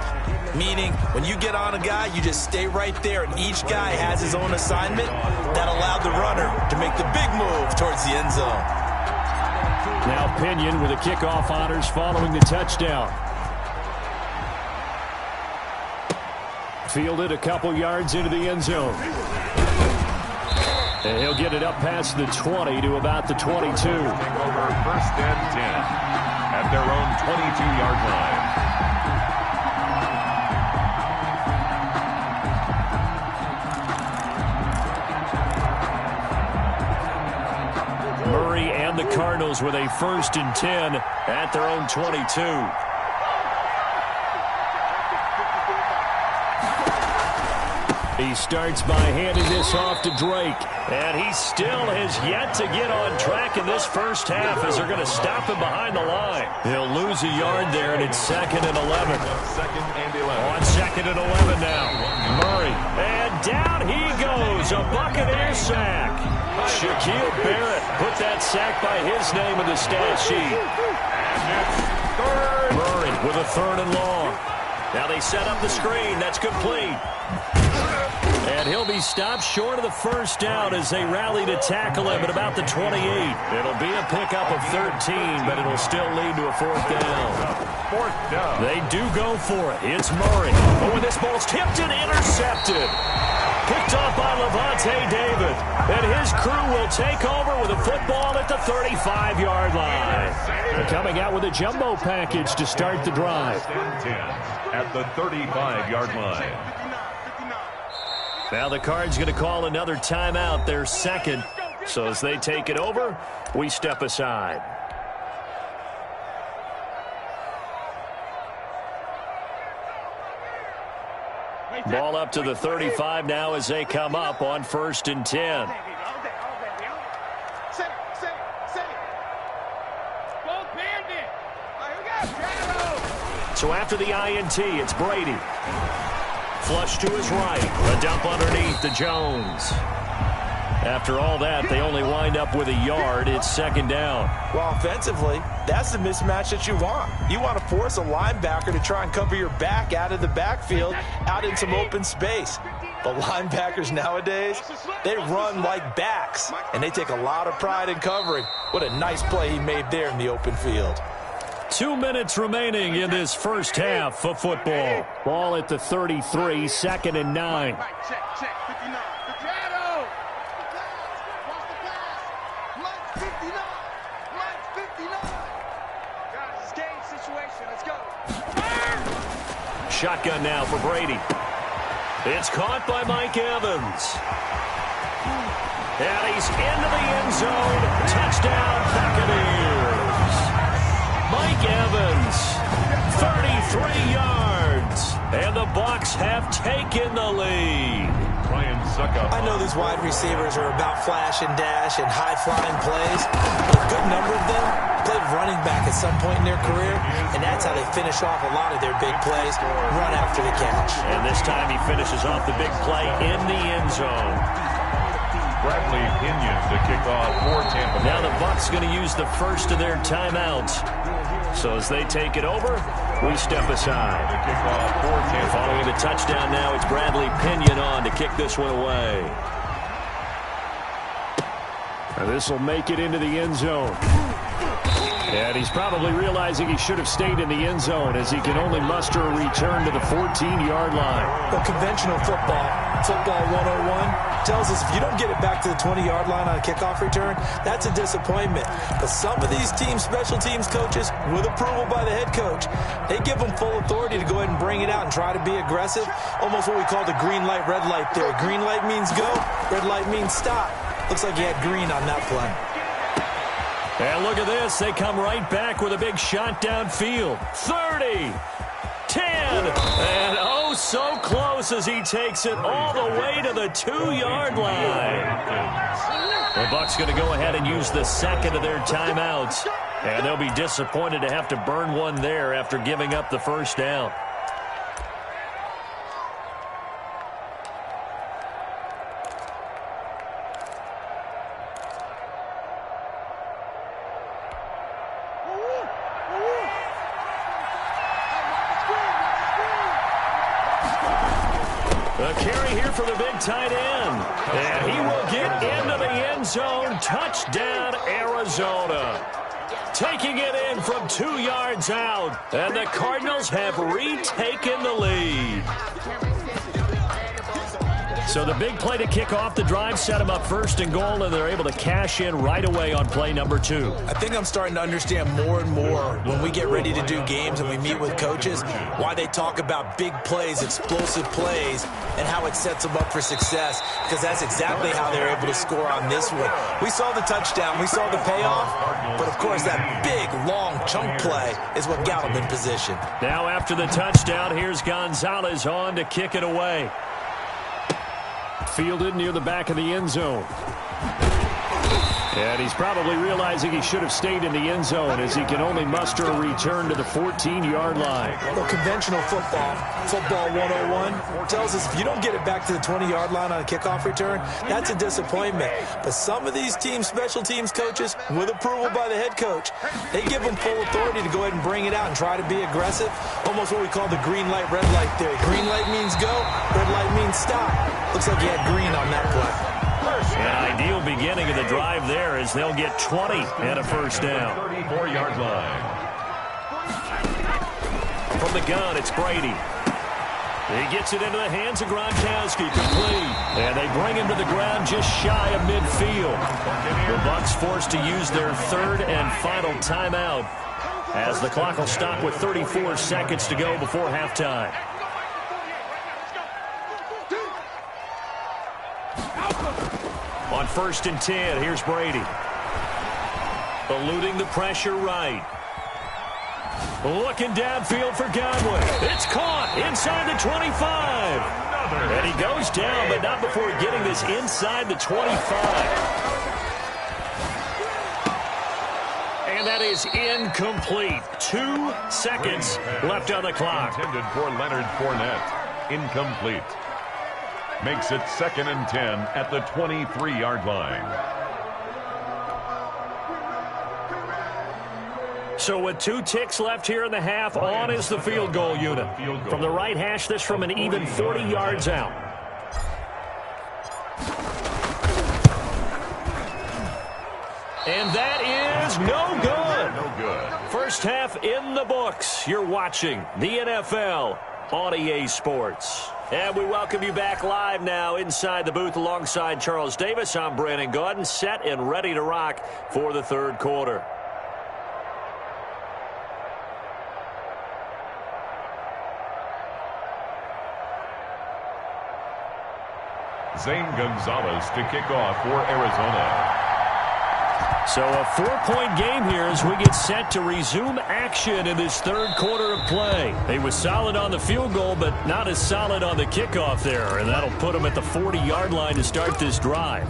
meaning when you get on a guy, you just stay right there, and each guy has his own assignment. That allowed the runner to make the big move towards the end zone. Now Pinion with the kickoff honors following the touchdown. Fielded a couple yards into the end zone. And he'll get it up past the 20 to about the 22. Over 1st and 10 at their own 22-yard line. Murray and the Cardinals with a 1st and 10 at their own 22. He starts by handing this off to Drake. And he still has yet to get on track in this first half as they're going to stop him behind the line. He'll lose a yard there, and it's 2nd and 11. 2nd and 11. On 2nd and 11 now. Murray. And down he goes. A Buccaneer sack. Shaquille Barrett put that sack by his name in the stat sheet. Murray with a 3rd and long. Now they set up the screen. That's complete. And he'll be stopped short of the first down as they rally to tackle him at about the 28. It'll be a pickup of 13, but it'll still lead to a 4th down. 4th down. They do go for it. It's Murray. Oh, and this ball's tipped and intercepted. Picked off by Levante David. And his crew will take over with a football at the 35-yard line. They're coming out with a jumbo package to start the drive. 1st and 10 at the 35-yard line. Now the Cards going to call another timeout, their 2nd. So as they take it over, we step aside. Ball up to the 35 now as they come up on 1st and 10. So after the INT, it's Brady. Flush to his right. A dump underneath to Jones. After all that, they only wind up with a yard. It's 2nd down. Well, offensively, that's the mismatch that you want. You want to force a linebacker to try and cover your back out of the backfield, out in some open space. But linebackers nowadays, they run like backs, and they take a lot of pride in covering. What a nice play he made there in the open field. 2 minutes remaining in this first half of football. Ball at the 33, 2nd and 9. Shotgun now for Brady. It's caught by Mike Evans. And he's into the end zone. Touchdown, Buccaneers. Mike Evans, 33 yards. And the Bucs have taken the lead. I know these wide receivers are about flash and dash and high-flying plays, but a good number of them played running back at some point in their career, and that's how they finish off a lot of their big plays, run after the catch. And this time he finishes off the big play in the end zone. Bradley Pinion to kick off for Tampa Bay. Now the Bucs going to use the first of their timeouts. So as they take it over, we step aside. To kick off for Tampa Bay. Following the touchdown now, it's Bradley Pinion on to kick this one away. And this will make it into the end zone. And he's probably realizing he should have stayed in the end zone as he can only muster a return to the 14-yard line. But conventional football, Football 101 tells us if you don't get it back to the 20-yard line on a kickoff return, that's a disappointment. But some of these special teams coaches, with approval by the head coach, they give them full authority to go ahead and bring it out and try to be aggressive. Almost what we call the green light, red light theory. Green light means go, red light means stop. Looks like he had green on that play. And look at this. They come right back with a big shot downfield. 30, 10, and oh, so close as he takes it all the way to the 2-yard line. The Bucs going to go ahead and use the second of their timeouts, and they'll be disappointed to have to burn one there after giving up the first down. A carry here for the big tight end. And he will get into the end zone. Touchdown, Arizona. Taking it in from 2 yards out. And the Cardinals have retaken the lead. So the big play to kick off the drive set them up 1st and goal, and they're able to cash in right away on play number 2. I think I'm starting to understand more and more when we get ready to do games and we meet with coaches why they talk about big plays, explosive plays, and how it sets them up for success, because that's exactly how they're able to score on this one. We saw the touchdown, we saw the payoff, but of course that big, long chunk play is what got them in position. Now after the touchdown, here's Gonzalez on to kick it away. Fielded near the back of the end zone. And he's probably realizing he should have stayed in the end zone as he can only muster a return to the 14-yard line. Well, conventional football 101 tells us if you don't get it back to the 20-yard line on a kickoff return, that's a disappointment. But some of these special teams coaches, with approval by the head coach, they give them full authority to go ahead and bring it out and try to be aggressive. Almost what we call the green light, red light theory. Green light means go, red light means stop. Looks like he had green on that play. An ideal beginning of the drive there as they'll get 20 and a first down. 34-yard line. From the gun, it's Brady. He gets it into the hands of Gronkowski, complete. And they bring him to the ground just shy of midfield. The Bucs forced to use their 3rd and final timeout as the clock will stop with 34 seconds to go before halftime. On 1st and 10, here's Brady. Eluding the pressure right. Looking downfield for Godwin. It's caught inside the 25. And he goes down, but not before getting this inside the 25. And that is incomplete. 2 seconds left on the clock. Intended for Leonard Fournette. Incomplete. Makes it 2nd and 10 at the 23-yard line. So with 2 ticks left here in the half, on is the field goal unit. From the right hash, this from an even 40 yards out. And that is no good. No good. First half in the books. You're watching the NFL on EA Sports. And we welcome you back live now inside the booth alongside Charles Davis. I'm Brandon Gaudin, set and ready to rock for the 3rd quarter. Zane Gonzalez to kick off for Arizona. So a 4-point game here as we get set to resume action in this 3rd quarter of play. They were solid on the field goal, but not as solid on the kickoff there, and that'll put them at the 40-yard line to start this drive.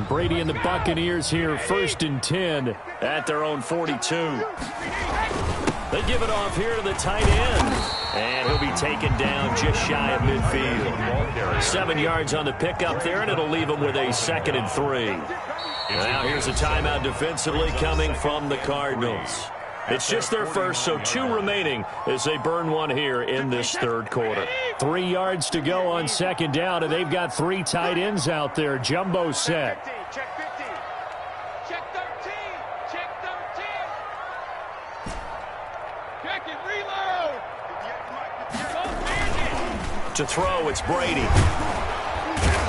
Brady and the Buccaneers here, 1st and 10 at their own 42. They give it off here to the tight end, and he'll be taken down just shy of midfield. 7 yards on the pickup there, and it'll leave him with a 2nd and 3. Now here's a timeout defensively coming from the Cardinals. It's just their first, so 2 remaining as they burn one here in this 3rd quarter. 3 yards to go on 2nd down, and they've got 3 tight ends out there. Jumbo set. Check 15. Check 13. Check 13. Check it. Reload. Go, Bandit. To throw, it's Brady.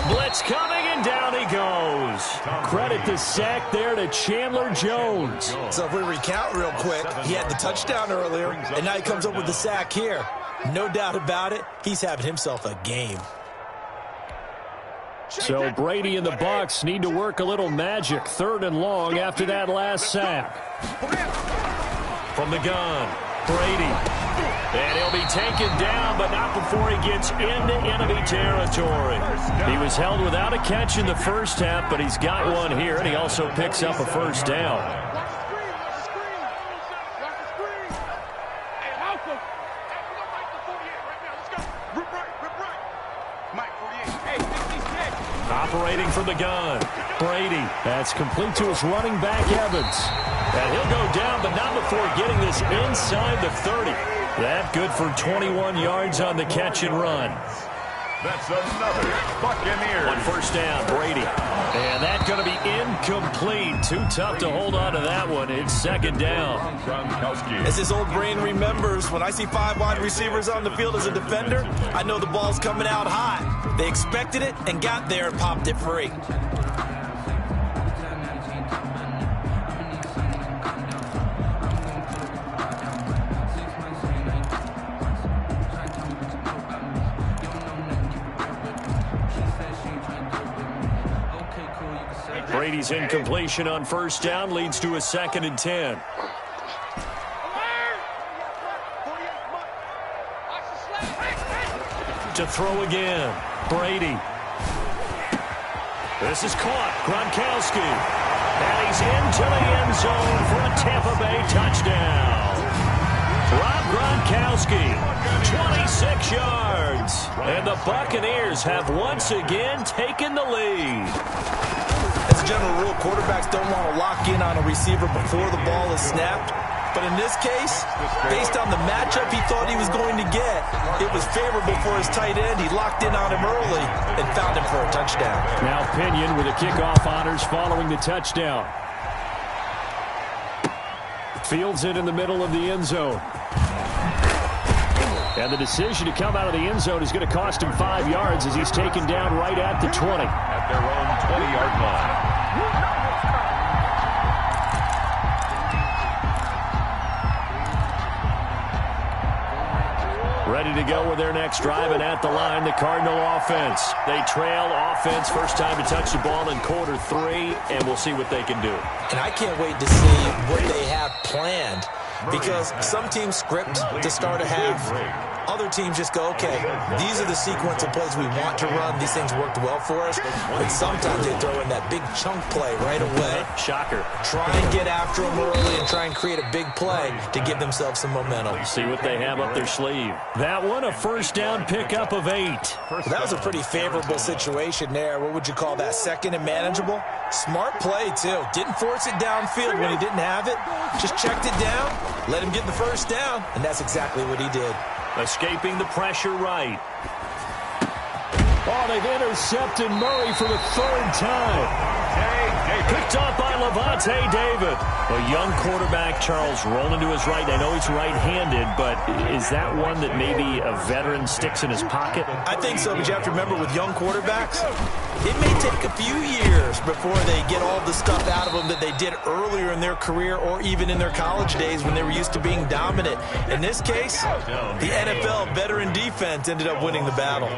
Blitz coming, and down he goes. Credit the sack there to Chandler Jones. So if we recount real quick, he had the touchdown earlier, and now he comes up with the sack here. No doubt about it, he's having himself a game. So Brady and the Bucs need to work a little magic. 3rd and long after that last sack. From the gun, Brady. And he'll be taken down, but not before he gets into enemy territory. He was held without a catch in the first half, but he's got one here, and he also picks up a first down. Operating from the gun, Brady. That's complete to his running back, Evans. And he'll go down, but not before getting this inside the 30. That good for 21 yards on the catch and run. That's another Buccaneers. On first down, Brady. And that's going to be incomplete. Too tough to hold on to that one. It's 2nd down. As his old brain remembers, when I see 5 wide receivers on the field as a defender, I know the ball's coming out hot. They expected it and got there and popped it free. Brady's incompletion on first down leads to a 2nd and 10. To throw again, Brady. This is caught, Gronkowski. And he's into the end zone for a Tampa Bay touchdown. Rob Gronkowski, 26 yards. And the Buccaneers have once again taken the lead. As a general rule, quarterbacks don't want to lock in on a receiver before the ball is snapped. But in this case, based on the matchup he thought he was going to get, it was favorable for his tight end. He locked in on him early and found him for a touchdown. Now Pinion with the kickoff honors following the touchdown. Fields it in the middle of the end zone. And the decision to come out of the end zone is going to cost him 5 yards as he's taken down right at the 20. At their own 20-yard line. Ready to go with their next drive, and at the line, the Cardinal offense. They trail offense, first time to touch the ball in quarter 3, and we'll see what they can do. And I can't wait to see what they have planned, because some teams script to start a half. Other teams just go, okay, these are the sequence of plays we want to run. These things worked well for us. And sometimes they throw in that big chunk play right away. Shocker. Try and get after them early and try and create a big play to give themselves some momentum. See what they have up their sleeve. That one, a first down pickup of 8. Well, that was a pretty favorable situation there. What would you call that? 2nd and manageable? Smart play, too. Didn't force it downfield when he didn't have it. Just checked it down, let him get the first down, and that's exactly what he did. Escaping the pressure right. Oh, they've intercepted Murray for the 3rd time. Picked off by Levante David. A young quarterback, Charles, rolling to his right. I know he's right-handed, but is that one that maybe a veteran sticks in his pocket? I think so, but you have to remember with young quarterbacks, it may take a few years before they get all the stuff out of them that they did earlier in their career or even in their college days when they were used to being dominant. In this case, the NFL veteran defense ended up winning the battle.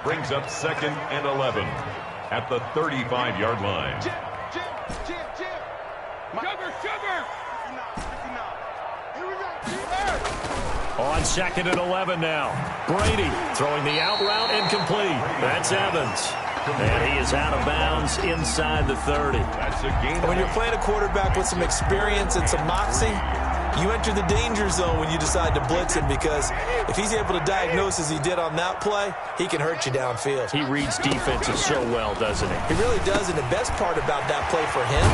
Brings up 2nd and 11 at the 35-yard line. On 2nd and 11 now. Brady throwing the out route incomplete. That's Evans. And he is out of bounds inside the 30. That's a gain. When you're playing a quarterback with some experience and some moxie, you enter the danger zone when you decide to blitz him, because if he's able to diagnose as he did on that play, he can hurt you downfield. He reads defenses so well, doesn't he? He really does, and the best part about that play for him,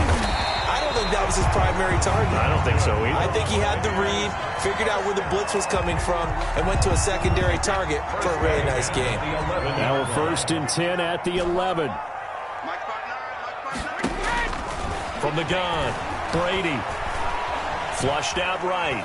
I don't think that was his primary target. I don't think so either. I think he had the read, figured out where the blitz was coming from, and went to a secondary target for a really nice game. Now a 1st and 10 at the 11. From the gun, Brady. Flushed out right.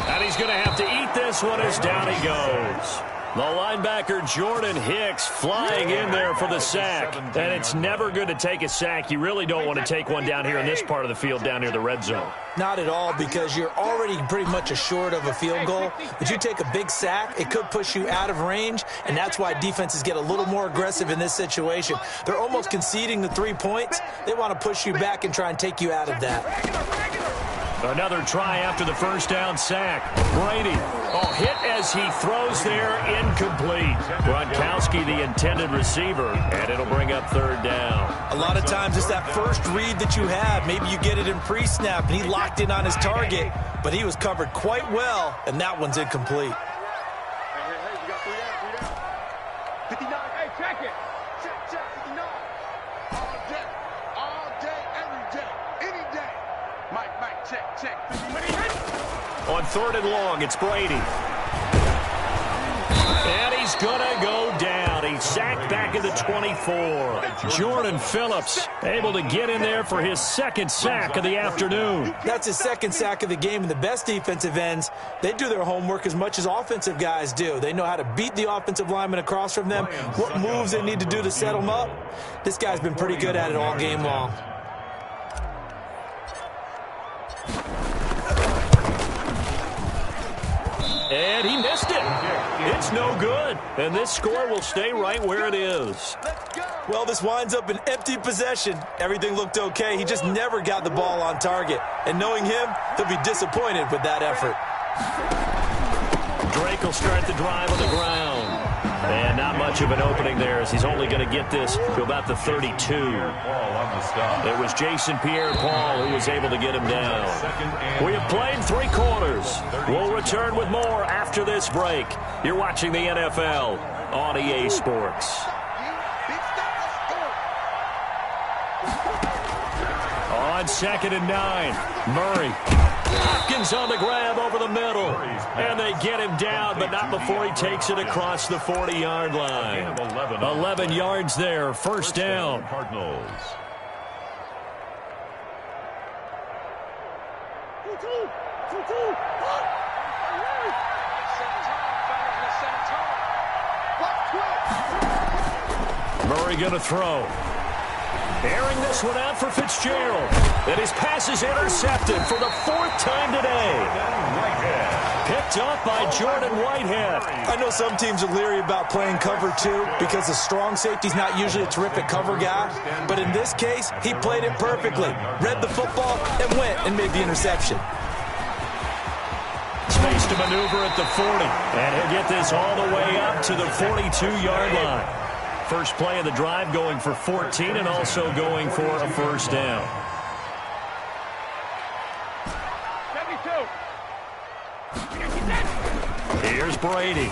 And he's going to have to eat this one as down he goes. The linebacker Jordan Hicks flying in there for the sack. And it's never good to take a sack. You really don't want to take one down here in this part of the field down near the red zone. Not at all, because you're already pretty much assured of a field goal. But you take a big sack, it could push you out of range, and that's why defenses get a little more aggressive in this situation. They're almost conceding the 3 points. They want to push you back and try and take you out of that. Another try after the first down sack. Brady, hit as he throws there, incomplete. Gronkowski, the intended receiver, and it'll bring up third down. A lot of times it's that first read that you have. Maybe you get it in pre-snap, and he locked in on his target, but he was covered quite well, and that one's incomplete. Hey, we got 3 down. 59. Hey, check it. Check 59. All day, every day, any day. Mike, check. On third and long, it's Brady. And he's going to go down. He's sacked back at the 24. Jordan Phillips able to get in there for his second sack of the afternoon. That's his second sack of the game, and the best defensive ends, they do their homework as much as offensive guys do. They know how to beat the offensive lineman across from them, what moves they need to do to set them up. This guy's been pretty good at it all game long. And he missed it. It's no good. And this score will stay right where it is. Well, this winds up an empty possession. Everything looked okay. He just never got the ball on target. And knowing him, he'll be disappointed with that effort. Drake will start the drive on the ground. And not much of an opening there, as he's only going to get this to about the 32. It was Jason Pierre-Paul who was able to get him down. We have played 3 quarters. We'll return with more after this break. You're watching the NFL on EA Sports. On 2nd and 9, Murray. Hopkins on the grab over the middle. And they get him down, but not before he takes it across the 40-yard line. 11 yards there, first down. Cardinals. Murray going to throw. Airing this one out for Fitzgerald. And his pass is intercepted for the 4th time today. Picked up by Jordan Whitehead. I know some teams are leery about playing cover 2 because the strong safety's not usually a terrific cover guy. But in this case, he played it perfectly. Read the football and went and made the interception. Space to maneuver at the 40. And he'll get this all the way up to the 42-yard line. First play of the drive going for 14 and also going for a first down. 72. Here's Brady.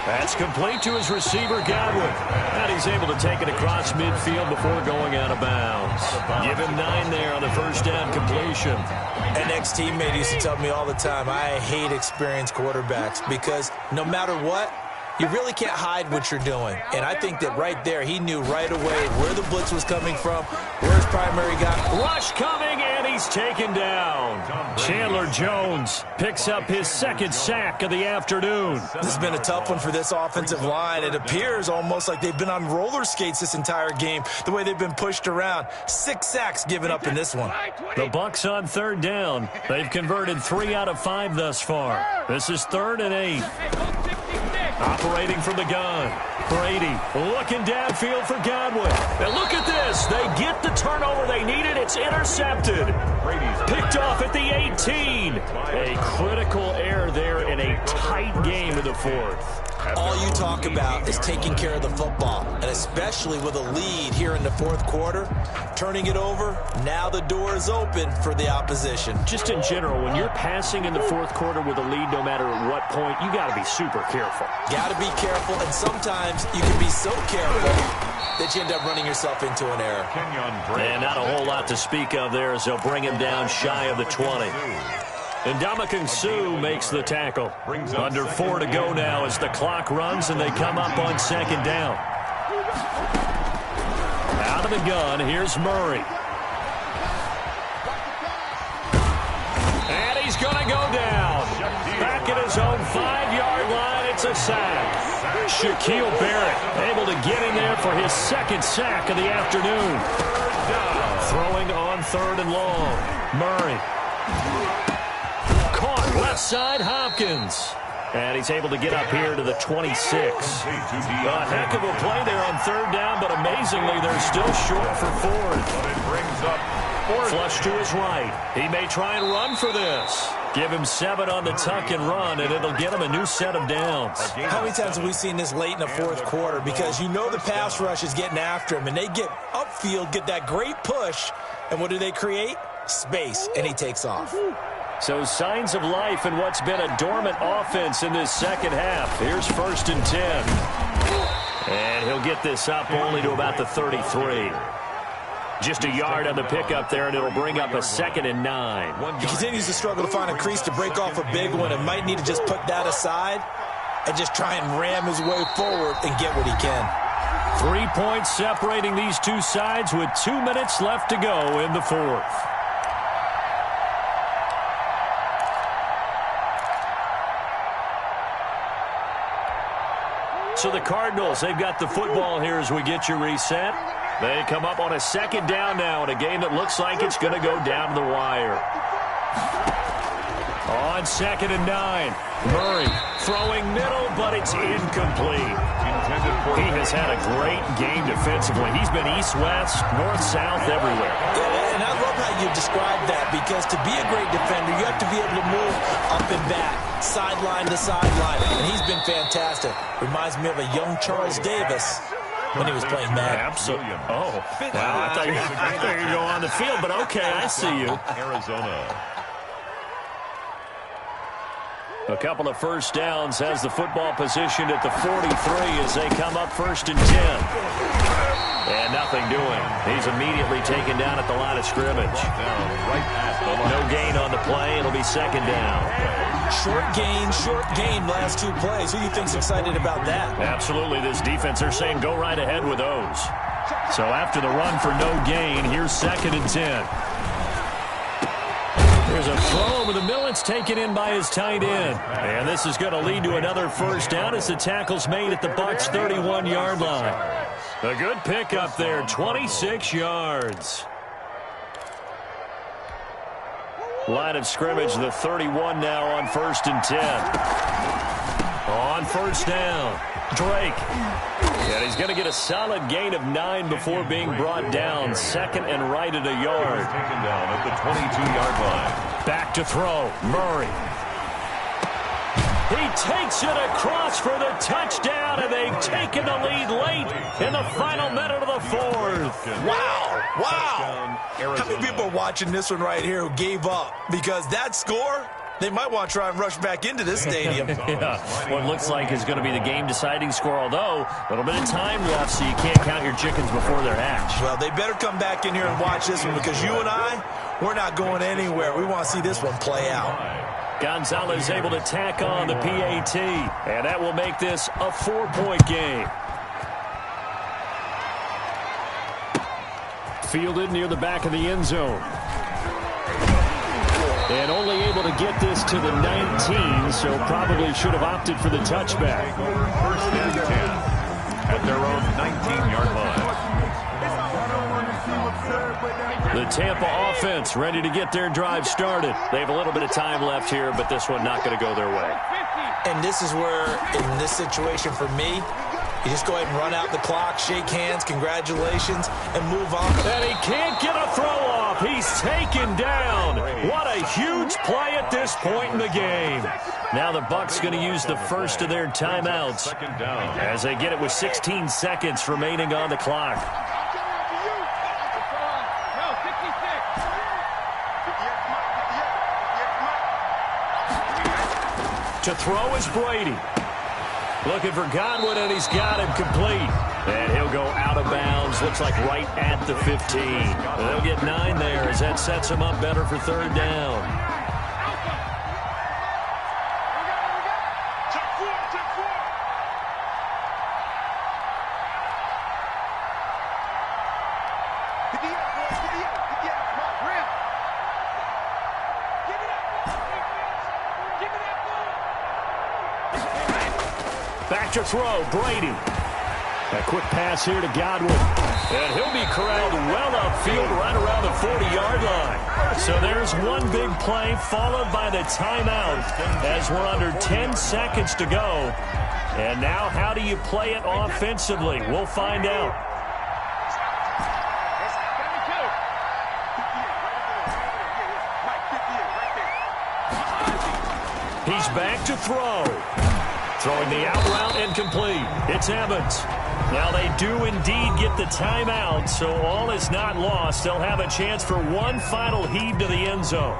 That's complete to his receiver, Godwin. And he's able to take it across midfield before going out of bounds. Give him 9 there on the first down completion. An ex-teammate used to tell me all the time, I hate experienced quarterbacks because no matter what, you really can't hide what you're doing. And I think that right there, he knew right away where the blitz was coming from, where his primary guy. Rush coming, and he's taken down. Chandler Jones picks up his second sack of the afternoon. This has been a tough one for this offensive line. It appears almost like they've been on roller skates this entire game, the way they've been pushed around. 6 sacks given up in this one. The Bucs on third down. They've converted 3 out of 5 thus far. This is 3rd and 8. Operating from the gun. Brady looking downfield for Godwin. And look at this. They get the turnover they needed. It's intercepted. Picked off at the 18. A critical error there in a tight game in the 4th. All you talk about is taking care of the football, and especially with a lead here in the 4th quarter, turning it over, now the door is open for the opposition. Just in general, when you're passing in the 4th quarter with a lead, no matter at what point, you got to be super careful. Got to be careful, and sometimes you can be so careful that you end up running yourself into an error. And not a whole lot to speak of there as they'll bring him down shy of the 20. And Ndamukong Suh makes the tackle. Under 4 to go now as the clock runs and they come up on 2nd down. Out of the gun, here's Murray. And he's going to go down. Back at his own 5-yard line, it's It's a sack. Shaquille Barrett able to get in there for his second sack of the afternoon. Throwing on third and long. Murray. Caught left side, Hopkins. And he's able to get up here to the 26. A heck of a play there on third down, but amazingly, they're still short for fourth. It brings up fourth. Flush to his right. He may try and run for this. Give him 7 on the tuck and run, and it'll get him a new set of downs. How many times have we seen this late in the fourth quarter? Because you know the pass rush is getting after him, and they get upfield, get that great push, and what do they create? Space, and he takes off. So signs of life in what's been a dormant offense in this second half. Here's 1st and 10. And he'll get this up only to about the 33. Just a yard on the pickup there, and it'll bring up a 2nd and 9. He continues to struggle to find a crease to break off a big one and might need to just put that aside and just try and ram his way forward and get what he can. 3 points separating these two sides with 2 minutes left to go in the fourth. So the Cardinals, they've got the football here as we get you reset. They come up on a 2nd down now in a game that looks like it's going to go down to the wire. On 2nd and 9, Murray throwing middle, but it's incomplete. He has had a great game defensively. He's been east-west, north-south, everywhere. Yeah, and I love how you describe that, because to be a great defender, you have to be able to move up and back, sideline to sideline, and he's been fantastic. Reminds me of a young Charles Davis when he was playing Madden. Absolutely. Oh, wow, I thought you were going on the field, but okay, I see you. Arizona. A couple of first downs, has the football positioned at the 43 as they come up 1st and 10. And nothing doing. He's immediately taken down at the line of scrimmage. No gain on the play. It'll be 2nd down. Short gain last 2 plays. Who do you think's excited about that? Absolutely. This defense, they're saying go right ahead with those. So after the run for no gain, here's 2nd and 10. There's a throw over the middle. It's taken in by his tight end. And this is going to lead to another first down as the tackle's made at the Bucs' 31-yard line. A good pickup there, 26 yards. Line of scrimmage, the 31 now on 1st and 10. On 1st down, Drake. And he's going to get a solid gain of 9 before being brought down. 2nd and right at a yard. Taken down at the 22-yard line. Back to throw, Murray. He takes it across for the touchdown, and they've taken the lead late in the final minute of the fourth. Wow. How many people are watching this one right here who gave up? Because that score, they might want to try and rush back into this stadium. Yeah, what looks like is going to be the game-deciding score, although a little bit of time left, so you can't count your chickens before they're hatched. Well, they better come back in here and watch this one, because you and I, we're not going anywhere. We want to see this one play out. Gonzalez able to tack on the PAT, and that will make this a 4-point game. Fielded near the back of the end zone. And only able to get this to the 19, so probably should have opted for the touchback. 1st and 10 at their own 19-yard line. The Tampa offense ready to get their drive started. They have a little bit of time left here, but this one not going to go their way. And this is where, in this situation for me, you just go ahead and run out the clock, shake hands, congratulations, and move on. And he can't get a throw off. He's taken down. What a huge play at this point in the game. Now the Bucs going to use the first of their timeouts as they get it with 16 seconds remaining on the clock. To throw is Brady. Looking for Godwin, and he's got him complete. And he'll go out of bounds. Looks like right at the 15. They'll get 9 there as that sets him up better for 3rd down. Back to throw, Brady. A quick pass here to Godwin. And he'll be corralled well upfield right around the 40-yard line. So there's one big play followed by the timeout as we're under 10 seconds to go. And now how do you play it offensively? We'll find out. He's back to throw. Throwing the out route incomplete. It's Evans. Now they do indeed get the timeout, so all is not lost. They'll have a chance for one final heave to the end zone.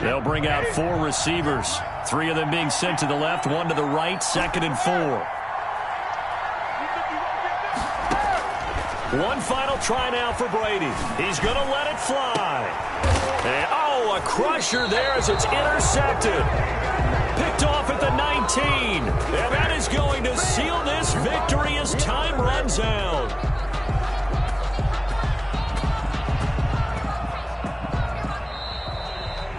They'll bring out 4 receivers. 3 of them being sent to the left, 1 to the right, 2nd and 4. One final try now for Brady. He's going to let it fly. And, a crusher there as it's intercepted. Picked off at the 19. And that is going to seal this victory as time runs out.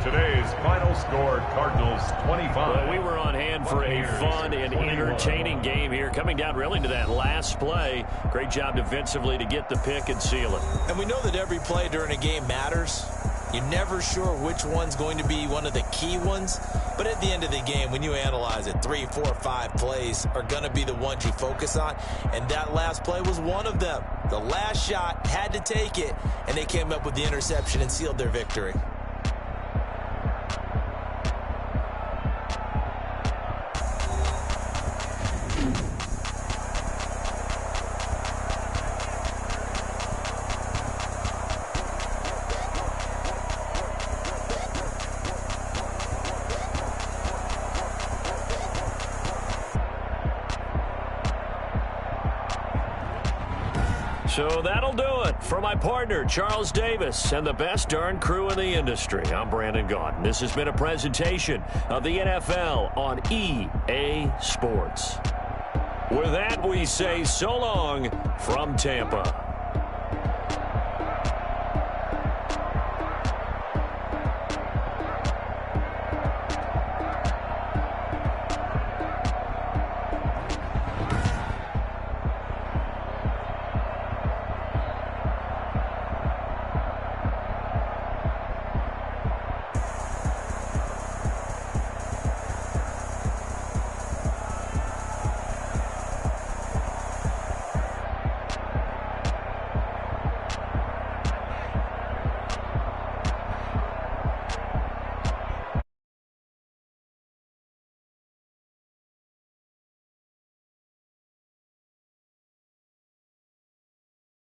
Today's final score, Cardinals 25. Well, we were on hand for a fun and entertaining game here. Coming down really to that last play. Great job defensively to get the pick and seal it. And we know that every play during a game matters. You're never sure which one's going to be one of the key ones. But at the end of the game, when you analyze it, 3, 4, 5 plays are going to be the ones you focus on. And that last play was one of them. The last shot had to take it, and they came up with the interception and sealed their victory. So that'll do it for my partner, Charles Davis, and the best darn crew in the industry. I'm Brandon Gaudin. This has been a presentation of the NFL on EA Sports. With that, we say so long from Tampa.